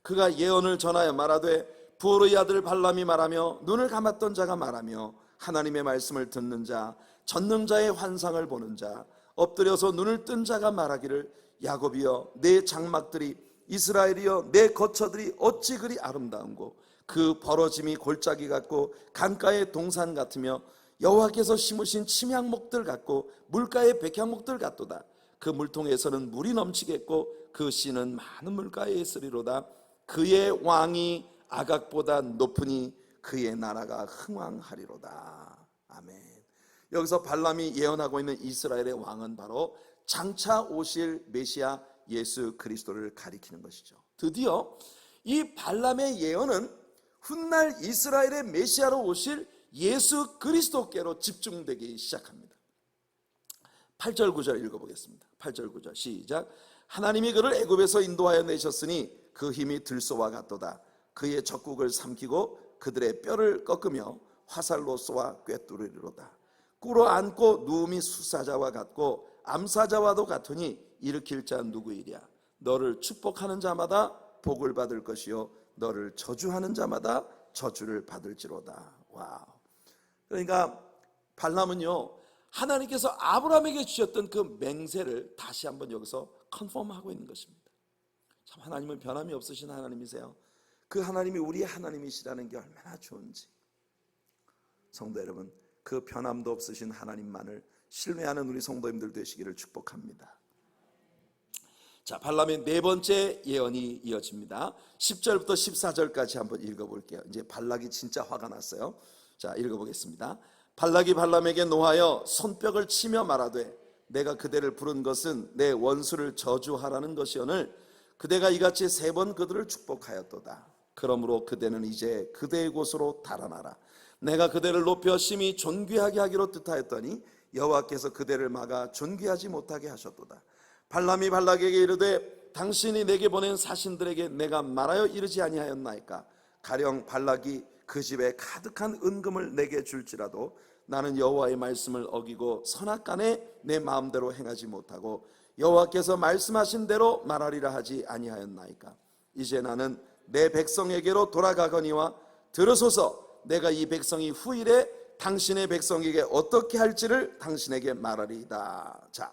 그가 예언을 전하여 말하되 부올의 아들 발람이 말하며 눈을 감았던 자가 말하며 하나님의 말씀을 듣는 자, 전능자의 환상을 보는 자, 엎드려서 눈을 뜬 자가 말하기를 야곱이여 내 장막들이, 이스라엘이여 내 거처들이 어찌 그리 아름다운고 그 벌어짐이 골짜기 같고 강가의 동산 같으며 여호와께서 심으신 침향목들 같고 물가의 백향목들 같도다. 그 물통에서는 물이 넘치겠고 그 씨는 많은 물가에 있으리로다. 그의 왕이 아각보다 높으니 그의 나라가 흥왕하리로다. 아멘. 여기서 발람이 예언하고 있는 이스라엘의 왕은 바로 장차 오실 메시아 예수 그리스도를 가리키는 것이죠. 드디어 이 발람의 예언은 훗날 이스라엘의 메시아로 오실 예수 그리스도께로 집중되기 시작합니다. 8절 9절 읽어보겠습니다. 8절 9절 시작. 하나님이 그를 애굽에서 인도하여 내셨으니 그 힘이 들소와 같도다. 그의 적국을 삼키고 그들의 뼈를 꺾으며 화살로 쏘아 꿰뚫으리로다. 꿇어 앉고 누움이 수사자와 같고 암사자와도 같으니 일으킬 자 누구이랴. 너를 축복하는 자마다 복을 받을 것이요 너를 저주하는 자마다 저주를 받을지로다. 와우. 그러니까 발람은요, 하나님께서 아브라함에게 주셨던 그 맹세를 다시 한번 여기서 컨펌하고 있는 것입니다. 참 하나님은 변함이 없으신 하나님이세요. 그 하나님이 우리의 하나님이시라는 게 얼마나 좋은지. 성도 여러분, 그 변함도 없으신 하나님만을 신뢰하는 우리 성도님들 되시기를 축복합니다. 자, 발람의 네 번째 예언이 이어집니다. 10절부터 14절까지 한번 읽어볼게요. 이제 발락이 진짜 화가 났어요. 자, 읽어보겠습니다. 발락이 발람에게 노하여 손뼉을 치며 말하되 내가 그대를 부른 것은 내 원수를 저주하라는 것이오늘 그대가 이같이 3번 그들을 축복하였도다. 그러므로 그대는 이제 그대의 곳으로 달아나라. 내가 그대를 높여 심히 존귀하게 하기로 뜻하였더니 여호와께서 그대를 막아 존귀하지 못하게 하셨도다. 발람이 발락에게 이르되 당신이 내게 보낸 사신들에게 내가 말하여 이르지 아니하였나이까. 가령 발락이 그 집에 가득한 은금을 내게 줄지라도 나는 여호와의 말씀을 어기고 선악간에 내 마음대로 행하지 못하고 여호와께서 말씀하신 대로 말하리라 하지 아니하였나이까. 이제 나는 내 백성에게로 돌아가거니와 들으소서. 내가 이 백성이 후일에 당신의 백성에게 어떻게 할지를 당신에게 말하리이다. 자,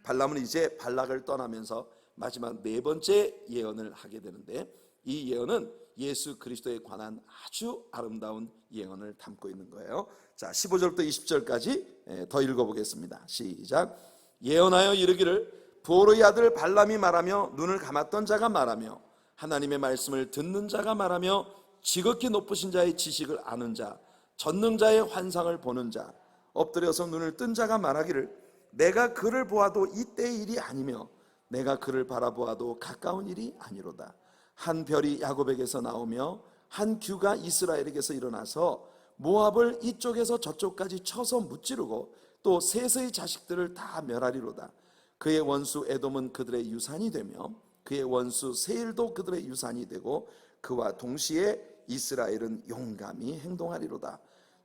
발람은 이제 발락을 떠나면서 마지막 네 번째 예언을 하게 되는데, 이 예언은 예수 그리스도에 관한 아주 아름다운 예언을 담고 있는 거예요. 자, 15절부터 20절까지 더 읽어보겠습니다. 시작. 예언하여 이르기를 부올의 아들 발람이 말하며 눈을 감았던 자가 말하며 하나님의 말씀을 듣는 자가 말하며 지극히 높으신 자의 지식을 아는 자, 전능자의 환상을 보는 자, 엎드려서 눈을 뜬 자가 말하기를 내가 그를 보아도 이때의 일이 아니며 내가 그를 바라보아도 가까운 일이 아니로다. 한 별이 야곱에게서 나오며 한 규가 이스라엘에게서 일어나서 모압을 이쪽에서 저쪽까지 쳐서 무찌르고 또 셋의 자식들을 다 멸하리로다. 그의 원수 에돔은 그들의 유산이 되며 그의 원수 세일도 그들의 유산이 되고 그와 동시에 이스라엘은 용감히 행동하리로다.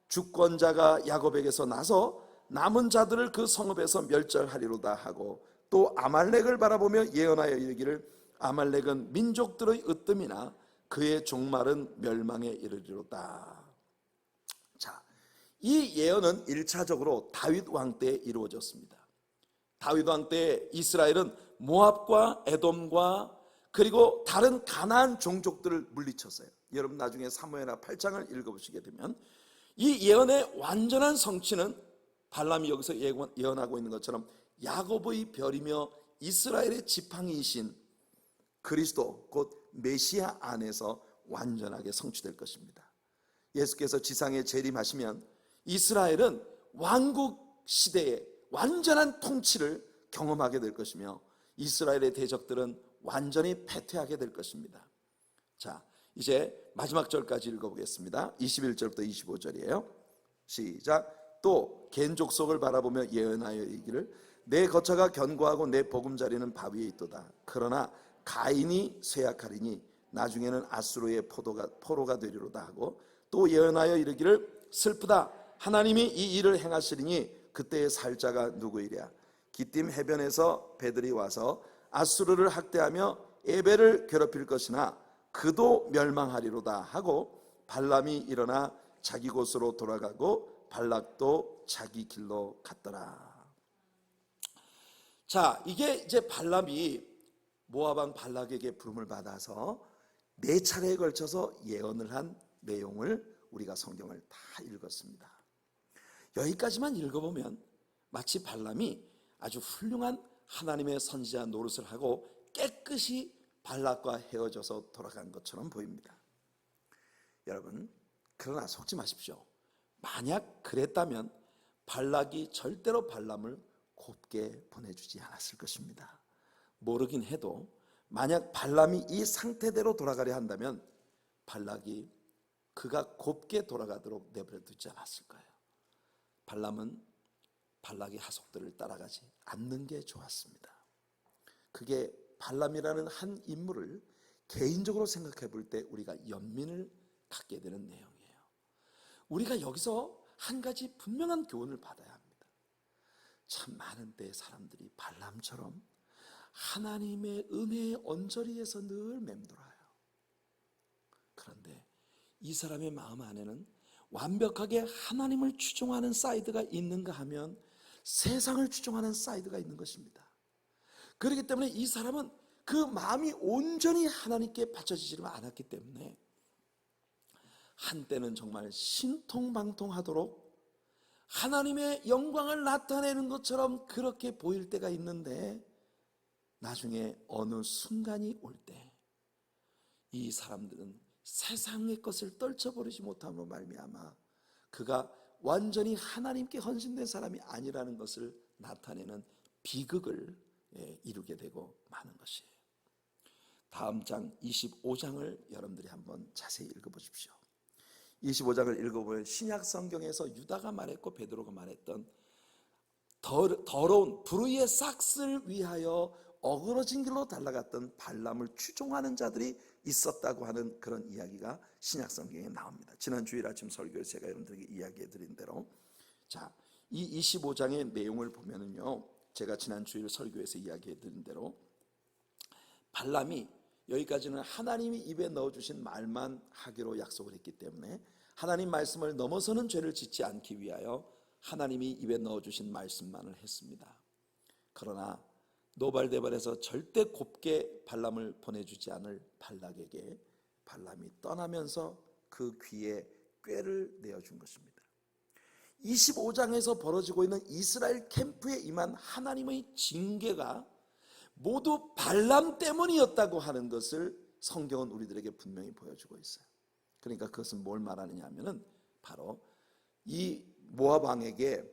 주권자가 야곱에게서 나서 남은 자들을 그 성읍에서 멸절하리로다 하고 또 아말렉을 바라보며 예언하여 이르기를 아말렉은 민족들의 으뜸이나 그의 종말은 멸망에 이르리로다. 자, 이 예언은 1차적으로 다윗 왕 때 이루어졌습니다. 다윗 왕 때 이스라엘은 모압과 에돔과 그리고 다른 가나안 종족들을 물리쳤어요. 여러분 나중에 사무엘하 8장을 읽어보시게 되면 이 예언의 완전한 성취는 발람이 여기서 예언하고 있는 것처럼 야곱의 별이며 이스라엘의 지팡이이신 그리스도 곧 메시아 안에서 완전하게 성취될 것입니다. 예수께서 지상에 재림하시면 이스라엘은 왕국 시대의 완전한 통치를 경험하게 될 것이며 이스라엘의 대적들은 완전히 패퇴하게 될 것입니다. 자, 이제 마지막 절까지 읽어보겠습니다. 21절부터 25절이에요. 시작. 또 겐 족속을 바라보며 예언하여 이르기를 내 거처가 견고하고 내 보금자리는 바위에 있도다. 그러나 가인이 쇠약하리니 나중에는 아수르의 포로가 되리로다 하고 또 예언하여 이르기를 슬프다. 하나님이 이 일을 행하시리니 그때의 살자가 누구이랴. 기띔 해변에서 배들이 와서 아수르를 학대하며 에벨을 괴롭힐 것이나 그도 멸망하리로다 하고 발람이 일어나 자기 곳으로 돌아가고 발락도 자기 길로 갔더라. 자, 이게 이제 발람이 모압 왕 발락에게 부름을 받아서 4차례에 걸쳐서 예언을 한 내용을 우리가 성경을 다 읽었습니다. 여기까지만 읽어보면 마치 발람이 아주 훌륭한 하나님의 선지자 노릇을 하고 깨끗이 발락과 헤어져서 돌아간 것처럼 보입니다. 여러분, 그러나 속지 마십시오. 만약 그랬다면 발락이 절대로 발람을 곱게 보내주지 않았을 것입니다. 모르긴 해도 만약 발람이 이 상태대로 돌아가려 한다면 발락이 그가 곱게 돌아가도록 내버려 두지 않았을 거예요. 발람은 발락의 하속들을 따라가지 않는 게 좋았습니다. 그게 발람이라는 한 인물을 개인적으로 생각해 볼 때 우리가 연민을 갖게 되는 내용이에요. 우리가 여기서 한 가지 분명한 교훈을 받아야 합니다. 참 많은 때 사람들이 발람처럼 하나님의 은혜의 언저리에서 늘 맴돌아요. 그런데 이 사람의 마음 안에는 완벽하게 하나님을 추종하는 사이드가 있는가 하면 세상을 추종하는 사이드가 있는 것입니다. 그렇기 때문에 이 사람은 그 마음이 온전히 하나님께 바쳐지지 않았기 때문에 한때는 정말 신통방통하도록 하나님의 영광을 나타내는 것처럼 그렇게 보일 때가 있는데 나중에 어느 순간이 올 때 이 사람들은 세상의 것을 떨쳐버리지 못함으로 말미암아 그가 완전히 하나님께 헌신된 사람이 아니라는 것을 나타내는 비극을 이루게 되고 마는 것이에요. 다음 장 25장을 여러분들이 한번 자세히 읽어보십시오. 25장을 읽어보면 신약 성경에서 유다가 말했고 베드로가 말했던 더러운 불의의 싹을 위하여 어그러진 길로 달라갔던 발람을 추종하는 자들이 있었다고 하는 그런 이야기가 신약 성경에 나옵니다. 지난 주일 아침 설교에서 제가 여러분들에게 이야기해 드린 대로 자, 이 25장의 내용을 보면은요, 제가 지난 주일 설교에서 이야기해 드린 대로 발람이 여기까지는 하나님이 입에 넣어주신 말만 하기로 약속을 했기 때문에 하나님 말씀을 넘어서는 죄를 짓지 않기 위하여 하나님이 입에 넣어주신 말씀만을 했습니다. 그러나 노발대발해서 절대 곱게 발람을 보내주지 않을 발락에게 발람이 떠나면서 그 귀에 꾀를 내어준 것입니다. 25장에서 벌어지고 있는 이스라엘 캠프에 임한 하나님의 징계가 모두 발람 때문이었다고 하는 것을 성경은 우리들에게 분명히 보여주고 있어요. 그러니까 그것은 뭘 말하느냐 하면은 바로 이 모압 왕에게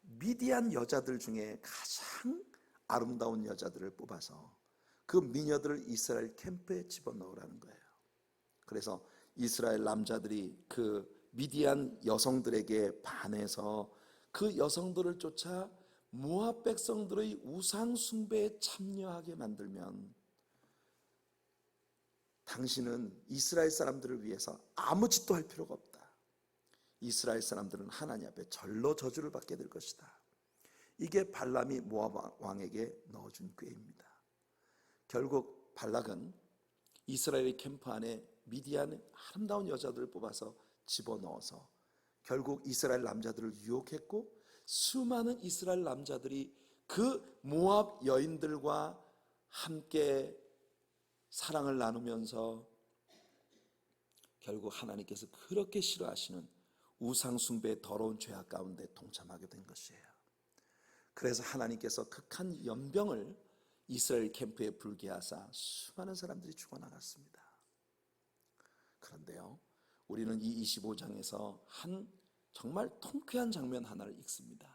미디안 여자들 중에 가장 아름다운 여자들을 뽑아서 그 미녀들을 이스라엘 캠프에 집어넣으라는 거예요. 그래서 이스라엘 남자들이 그 미디안 여성들에게 반해서 그 여성들을 쫓아 모압 백성들의 우상 숭배에 참여하게 만들면 당신은 이스라엘 사람들을 위해서 아무 짓도 할 필요가 없다. 이스라엘 사람들은 하나님 앞에 절로 저주를 받게 될 것이다. 이게 발람이 모압 왕에게 넣어준 꾀입니다. 결국 발락은 이스라엘의 캠프 안에 미디안 아름다운 여자들을 뽑아서 집어넣어서 결국 이스라엘 남자들을 유혹했고 수많은 이스라엘 남자들이 그 모압 여인들과 함께 사랑을 나누면서 결국 하나님께서 그렇게 싫어하시는 우상숭배의 더러운 죄악 가운데 동참하게 된 것이에요. 그래서 하나님께서 극한 연병을 이스라엘 캠프에 불게 하사 수많은 사람들이 죽어나갔습니다. 그런데요, 우리는 이 25장에서 한 정말 통쾌한 장면 하나를 읽습니다.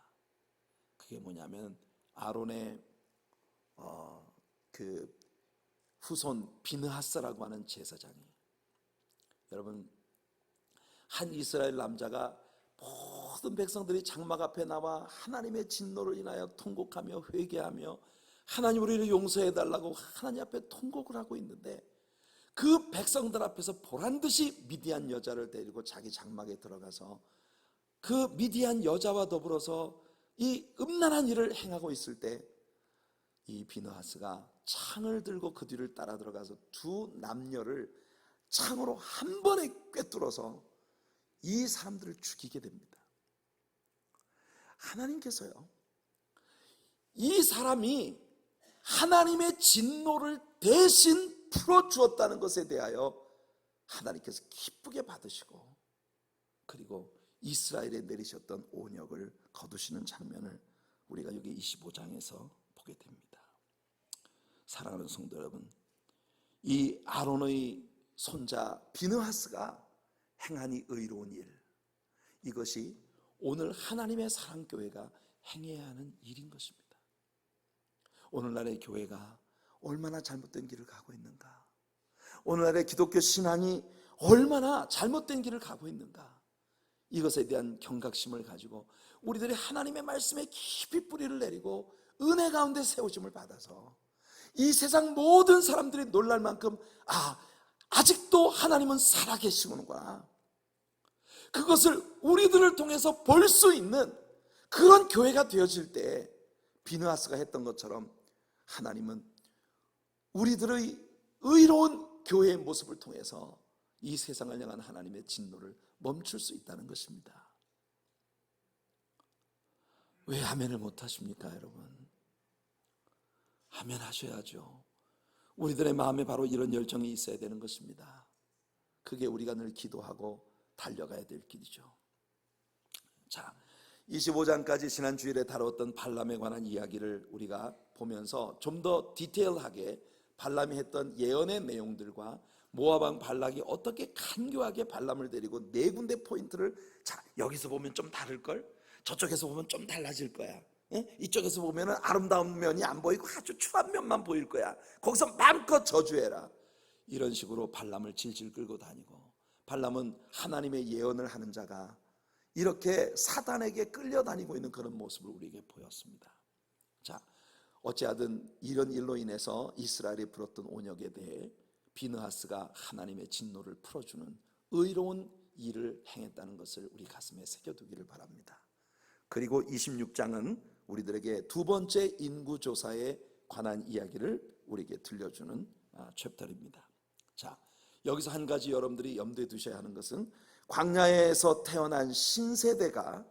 그게 뭐냐면 아론의 그 후손 비느하스라고 하는 제사장이, 여러분, 한 이스라엘 남자가 모든 백성들이 장막 앞에 나와 하나님의 진노를 인하여 통곡하며 회개하며 하나님 우리를 용서해달라고 하나님 앞에 통곡을 하고 있는데, 그 백성들 앞에서 보란듯이 미디안 여자를 데리고 자기 장막에 들어가서 그 미디안 여자와 더불어서 이 음란한 일을 행하고 있을 때 이 비느하스가 창을 들고 그 뒤를 따라 들어가서 두 남녀를 창으로 한 번에 꿰뚫어서 이 사람들을 죽이게 됩니다. 하나님께서요, 이 사람이 하나님의 진노를 대신 풀어주었다는 것에 대하여 하나님께서 기쁘게 받으시고, 그리고 이스라엘에 내리셨던 온역을 거두시는 장면을 우리가 여기 25장에서 보게 됩니다. 사랑하는 성도 여러분, 이 아론의 손자 비느하스가 행한 이 의로운 일, 이것이 오늘 하나님의 사랑교회가 행해야 하는 일인 것입니다. 오늘날의 교회가 얼마나 잘못된 길을 가고 있는가, 오늘날의 기독교 신앙이 얼마나 잘못된 길을 가고 있는가, 이것에 대한 경각심을 가지고 우리들이 하나님의 말씀에 깊이 뿌리를 내리고 은혜 가운데 세우심을 받아서 이 세상 모든 사람들이 놀랄 만큼 아직도 하나님은 살아계시는구나, 그것을 우리들을 통해서 볼 수 있는 그런 교회가 되어질 때 비느하스가 했던 것처럼 하나님은 우리들의 의로운 교회의 모습을 통해서 이 세상을 향한 하나님의 진노를 멈출 수 있다는 것입니다. 왜 아멘을 못하십니까, 여러분? 아멘 하셔야죠. 우리들의 마음에 바로 이런 열정이 있어야 되는 것입니다. 그게 우리가 늘 기도하고 달려가야 될 길이죠. 자, 25장까지 지난 주일에 다뤘던 발람에 관한 이야기를 우리가 보면서 좀 더 디테일하게 발람이 했던 예언의 내용들과 모압 왕 발락이 어떻게 간교하게 발람을 데리고 네 군데 포인트를, 자, 여기서 보면 좀 다를걸, 저쪽에서 보면 좀 달라질 거야, 이쪽에서 보면 아름다운 면이 안 보이고 아주 추한 면만 보일 거야, 거기서 마음껏 저주해라, 이런 식으로 발람을 질질 끌고 다니고, 발람은 하나님의 예언을 하는 자가 이렇게 사단에게 끌려다니고 있는 그런 모습을 우리에게 보였습니다. 자, 어찌하든 이런 일로 인해서 이스라엘이 부렸던 온역에 대해 비느하스가 하나님의 진노를 풀어주는 의로운 일을 행했다는 것을 우리 가슴에 새겨두기를 바랍니다. 그리고 26장은 우리들에게 두 번째 인구조사에 관한 이야기를 우리에게 들려주는 챕터입니다. 자, 여기서 한 가지 여러분들이 염두에 두셔야 하는 것은 광야에서 태어난 신세대가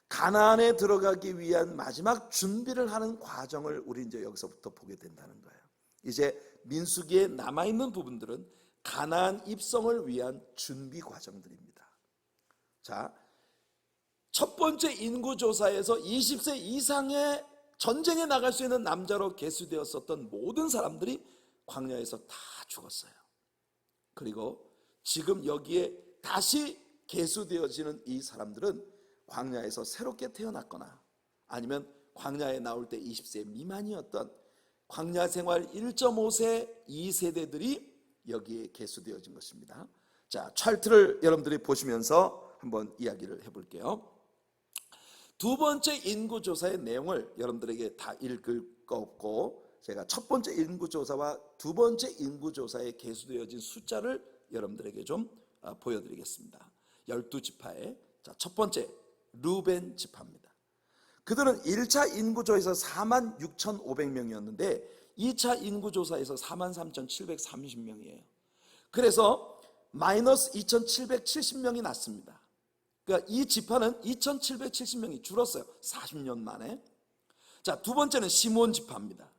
가나안에 들어가기 위한 마지막 준비를 하는 과정을 우리 이제 여기서부터 보게 된다는 거예요. 이제 민수기에 남아있는 부분들은 가나안 입성을 위한 준비 과정들입니다. 자, 첫 번째 인구조사에서 20세 이상의 전쟁에 나갈 수 있는 남자로 계수되었었던 모든 사람들이 광야에서 다 죽었어요. 그리고 지금 여기에 다시 계수되어지는 이 사람들은 광야에서 새롭게 태어났거나 아니면 광야에 나올 때 20세 미만이었던 광야 생활 1.5세 2세대들이 여기에 계수되어진 것입니다. 자, 차트를 여러분들이 보시면서 한번 이야기를 해볼게요. 두 번째 인구조사의 내용을 여러분들에게 다 읽을 거 없고, 제가 첫 번째 인구조사와 두 번째 인구조사에 계수되어진 숫자를 여러분들에게 좀 보여드리겠습니다. 12지파의 첫 번째 루벤 지파입니다. 그들은 1차 인구조사에서 46,500명이었는데 2차 인구조사에서 43,730명이에요. 그래서 마이너스 2,770명이 났습니다. 그러니까 이 지파는 2,770명이 줄었어요. 40년 만에. 자, 두 번째는 시므온 지파입니다.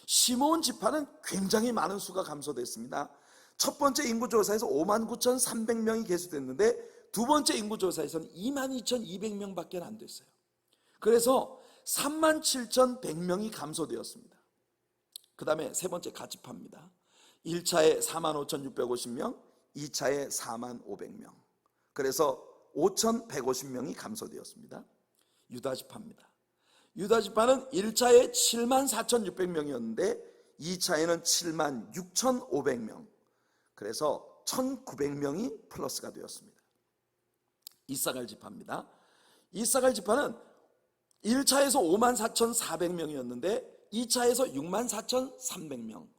시므온 지파는 굉장히 많은 수가 감소됐습니다. 첫 번째 인구조사에서 59,300명이 계수됐는데 두 번째 인구조사에서는 22,200명밖에 안 됐어요. 그래서 37,100명이 감소되었습니다. 그 다음에 세 번째 갓지파입니다. 1차에 45,650명, 2차에 44,500명. 그래서 5,150명이 감소되었습니다. 유다지파입니다. 유다지파는 1차에 74,600명이었는데 2차에는 76,500명. 그래서 1,900명이 플러스가 되었습니다. 이사갈 지파입니다. 이사갈 지파는 1차에서 54,400명이었는데 2차에서 64,300명.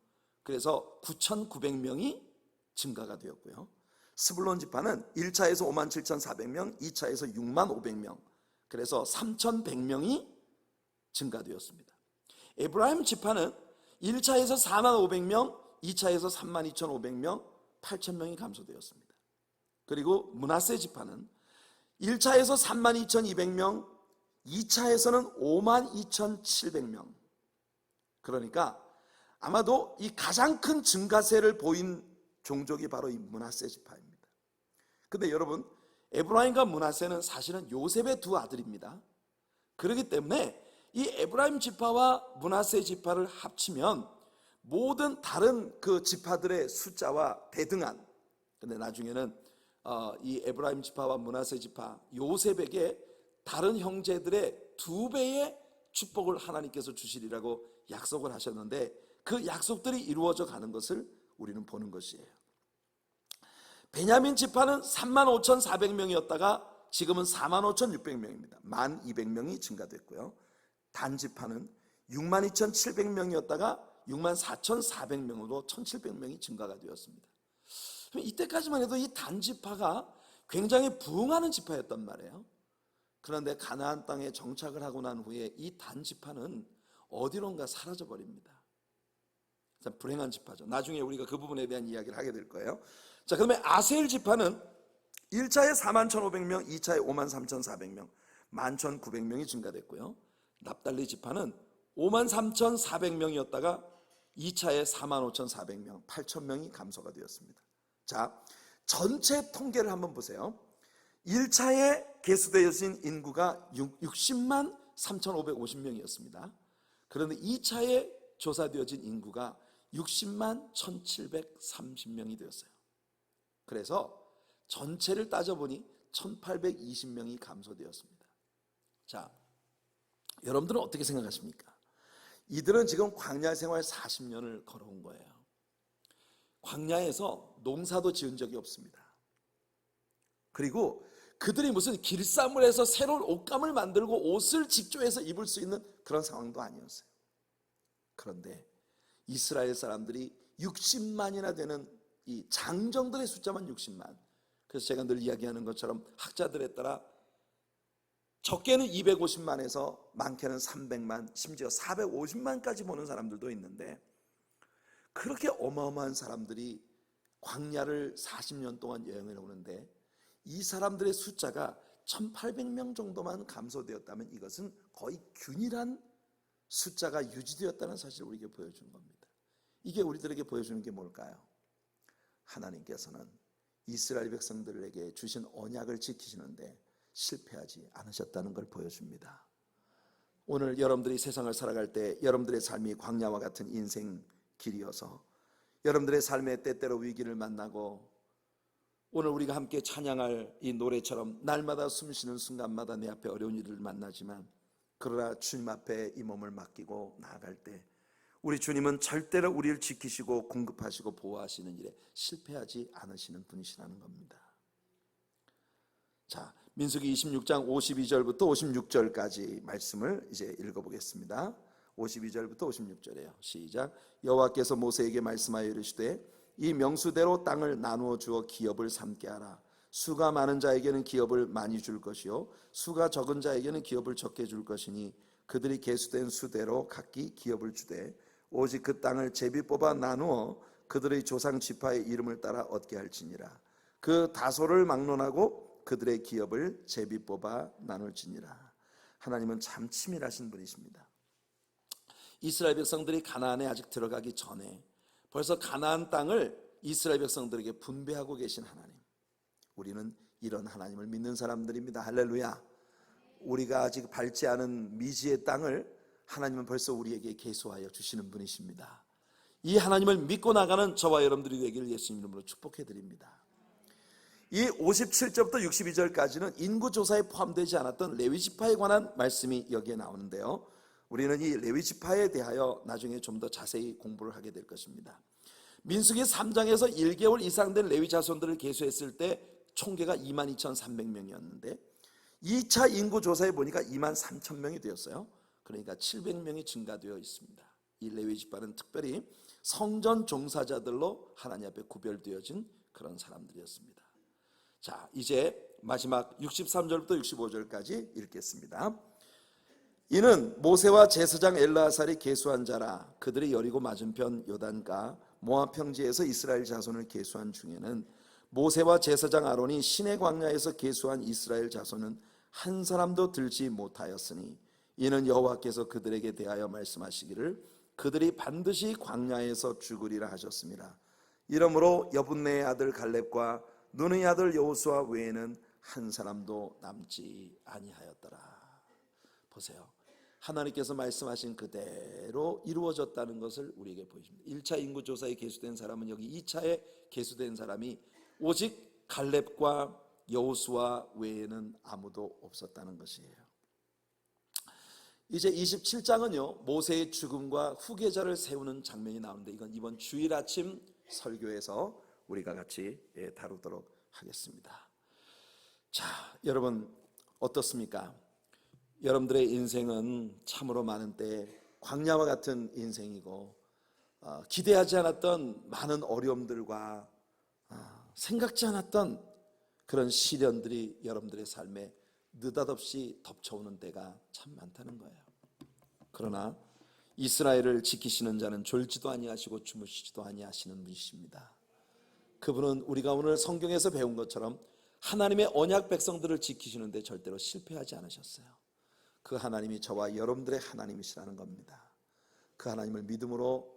그래서 9,900명이 증가가 되었고요. 스불론 지파는 1차에서 57,400명, 2차에서 65,500명. 그래서 3,100명이 증가되었습니다. 에브라임 지파는 1차에서 45,500명, 2차에서 32,500명, 8,000명이 감소되었습니다. 그리고 므낫세 지파는 1차에서 32,200명, 2차에서는 52,700명. 그러니까 아마도 이 가장 큰 증가세를 보인 종족이 바로 이 므낫세 지파입니다. 근데 여러분, 에브라임과 므낫세는 사실은 요셉의 두 아들입니다. 그렇기 때문에 이 에브라임 지파와 므낫세 지파를 합치면 모든 다른 그 지파들의 숫자와 대등한, 근데 나중에는 이 에브라임 지파와 므낫세 지파, 요셉에게 다른 형제들의 2배의 축복을 하나님께서 주시리라고 약속을 하셨는데 그 약속들이 이루어져 가는 것을 우리는 보는 것이에요. 베냐민 지파는 35,400명이었다가 지금은 45,600명입니다. 1200명이 증가됐고요. 단 지파는 62,700명이었다가 64,400명으로 1,700명이 증가가 되었습니다. 이때까지만 해도 이 단 지파가 굉장히 부흥하는 지파였단 말이에요. 그런데 가나안 땅에 정착을 하고 난 후에 이 단 지파는 어디론가 사라져 버립니다. 참 불행한 지파죠. 나중에 우리가 그 부분에 대한 이야기를 하게 될 거예요. 자, 그러면 아셀 지파는 1차에 41,500명, 2차에 53,400명, 11,900명이 증가됐고요. 납달리 지파는 53,400명이었다가 2차에 45,400명, 8,000명이 감소가 되었습니다. 자, 전체 통계를 한번 보세요. 1차에 계수되어진 인구가 60만 3,550명이었습니다. 그런데 2차에 조사되어진 인구가 60만 1,730명이 되었어요. 그래서 전체를 따져보니 1,820명이 감소되었습니다. 자, 여러분들은 어떻게 생각하십니까? 이들은 지금 광야 생활 40년을 걸어온 거예요. 광야에서 농사도 지은 적이 없습니다. 그리고 그들이 무슨 길쌈을 해서 새로운 옷감을 만들고 옷을 직조해서 입을 수 있는 그런 상황도 아니었어요. 그런데 이스라엘 사람들이 60만이나 되는 이 장정들의 숫자만 60만. 그래서 제가 늘 이야기하는 것처럼 학자들에 따라 적게는 250만에서 많게는 300만, 심지어 450만까지 보는 사람들도 있는데 그렇게 어마어마한 사람들이 광야를 40년 동안 여행을 오는데 이 사람들의 숫자가 1,800명 정도만 감소되었다면 이것은 거의 균일한 숫자가 유지되었다는 사실을 우리에게 보여주는 겁니다. 이게 우리들에게 보여주는 게 뭘까요? 하나님께서는 이스라엘 백성들에게 주신 언약을 지키시는데 실패하지 않으셨다는 걸 보여줍니다. 오늘 여러분들이 세상을 살아갈 때 여러분들의 삶이 광야와 같은 인생 길이어서 여러분들의 삶에 때때로 위기를 만나고 오늘 우리가 함께 찬양할 이 노래처럼 날마다 숨쉬는 순간마다 내 앞에 어려운 일을 만나지만 그러나 주님 앞에 이 몸을 맡기고 나아갈 때 우리 주님은 절대로 우리를 지키시고 공급하시고 보호하시는 일에 실패하지 않으시는 분이시라는 겁니다. 자, 민수기 26장 52절부터 56절까지 말씀을 이제 읽어보겠습니다. 52절부터 56절이에요. 시작. 여호와께서 모세에게 말씀하여 이르시되 이 명수대로 땅을 나누어 주어 기업을 삼게 하라. 수가 많은 자에게는 기업을 많이 줄 것이요 수가 적은 자에게는 기업을 적게 줄 것이니 그들이 계수된 수대로 각기 기업을 주되 오직 그 땅을 제비 뽑아 나누어 그들의 조상 지파의 이름을 따라 얻게 할지니라. 그 다소를 막론하고 그들의 기업을 제비 뽑아 나눌지니라. 하나님은 참 치밀하신 분이십니다. 이스라엘 백성들이 가나안에 아직 들어가기 전에 벌써 가나안 땅을 이스라엘 백성들에게 분배하고 계신 하나님, 우리는 이런 하나님을 믿는 사람들입니다. 할렐루야. 우리가 아직 밟지 않은 미지의 땅을 하나님은 벌써 우리에게 계수하여 주시는 분이십니다. 이 하나님을 믿고 나가는 저와 여러분들이 되기를 예수님 이름으로 축복해 드립니다. 이 57절부터 62절까지는 인구조사에 포함되지 않았던 레위지파에 관한 말씀이 여기에 나오는데요, 우리는 이 레위지파에 대하여 나중에 좀 더 자세히 공부를 하게 될 것입니다. 민수기 3장에서 1개월 이상 된 레위 자손들을 계수했을 때 총계가 22,300명이었는데 2차 인구조사에 보니까 23,000명이 되었어요. 그러니까 700명이 증가되어 있습니다. 이 레위지파는 특별히 성전 종사자들로 하나님 앞에 구별되어진 그런 사람들이었습니다. 자, 이제 마지막 63절부터 65절까지 읽겠습니다. 이는 모세와 제사장 엘르아살이 계수한 자라. 그들이 여리고 맞은편 요단가 모압 평지에서 이스라엘 자손을 계수한 중에는 모세와 제사장 아론이 시내 광야에서 계수한 이스라엘 자손은 한 사람도 들지 못하였으니 이는 여호와께서 그들에게 대하여 말씀하시기를 그들이 반드시 광야에서 죽으리라 하셨습니다. 이러므로 여분네의 아들 갈렙과 눈의 아들 여호수아 외에는 한 사람도 남지 아니하였더라. 보세요. 하나님께서 말씀하신 그대로 이루어졌다는 것을 우리에게 보여줍니다. 1차 인구조사에 계수된 사람은 여기 2차에 계수된 사람이 오직 갈렙과 여호수아 외에는 아무도 없었다는 것이에요. 이제 27장은요 모세의 죽음과 후계자를 세우는 장면이 나오는데 이건 이번 주일 아침 설교에서 우리가 같이 다루도록 하겠습니다. 자, 여러분 어떻습니까? 여러분들의 인생은 참으로 많은 때 광야와 같은 인생이고 기대하지 않았던 많은 어려움들과 생각지 않았던 그런 시련들이 여러분들의 삶에 느닷없이 덮쳐오는 때가 참 많다는 거예요. 그러나 이스라엘을 지키시는 자는 졸지도 아니하시고 주무시지도 아니하시는 분이십니다. 그분은 우리가 오늘 성경에서 배운 것처럼 하나님의 언약 백성들을 지키시는데 절대로 실패하지 않으셨어요. 그 하나님이 저와 여러분들의 하나님이시라는 겁니다. 그 하나님을 믿음으로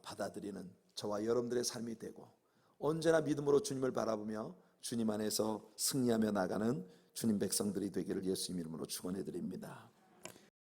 받아들이는 저와 여러분들의 삶이 되고 언제나 믿음으로 주님을 바라보며 주님 안에서 승리하며 나가는 주님 백성들이 되기를 예수님 이름으로 축원해 드립니다.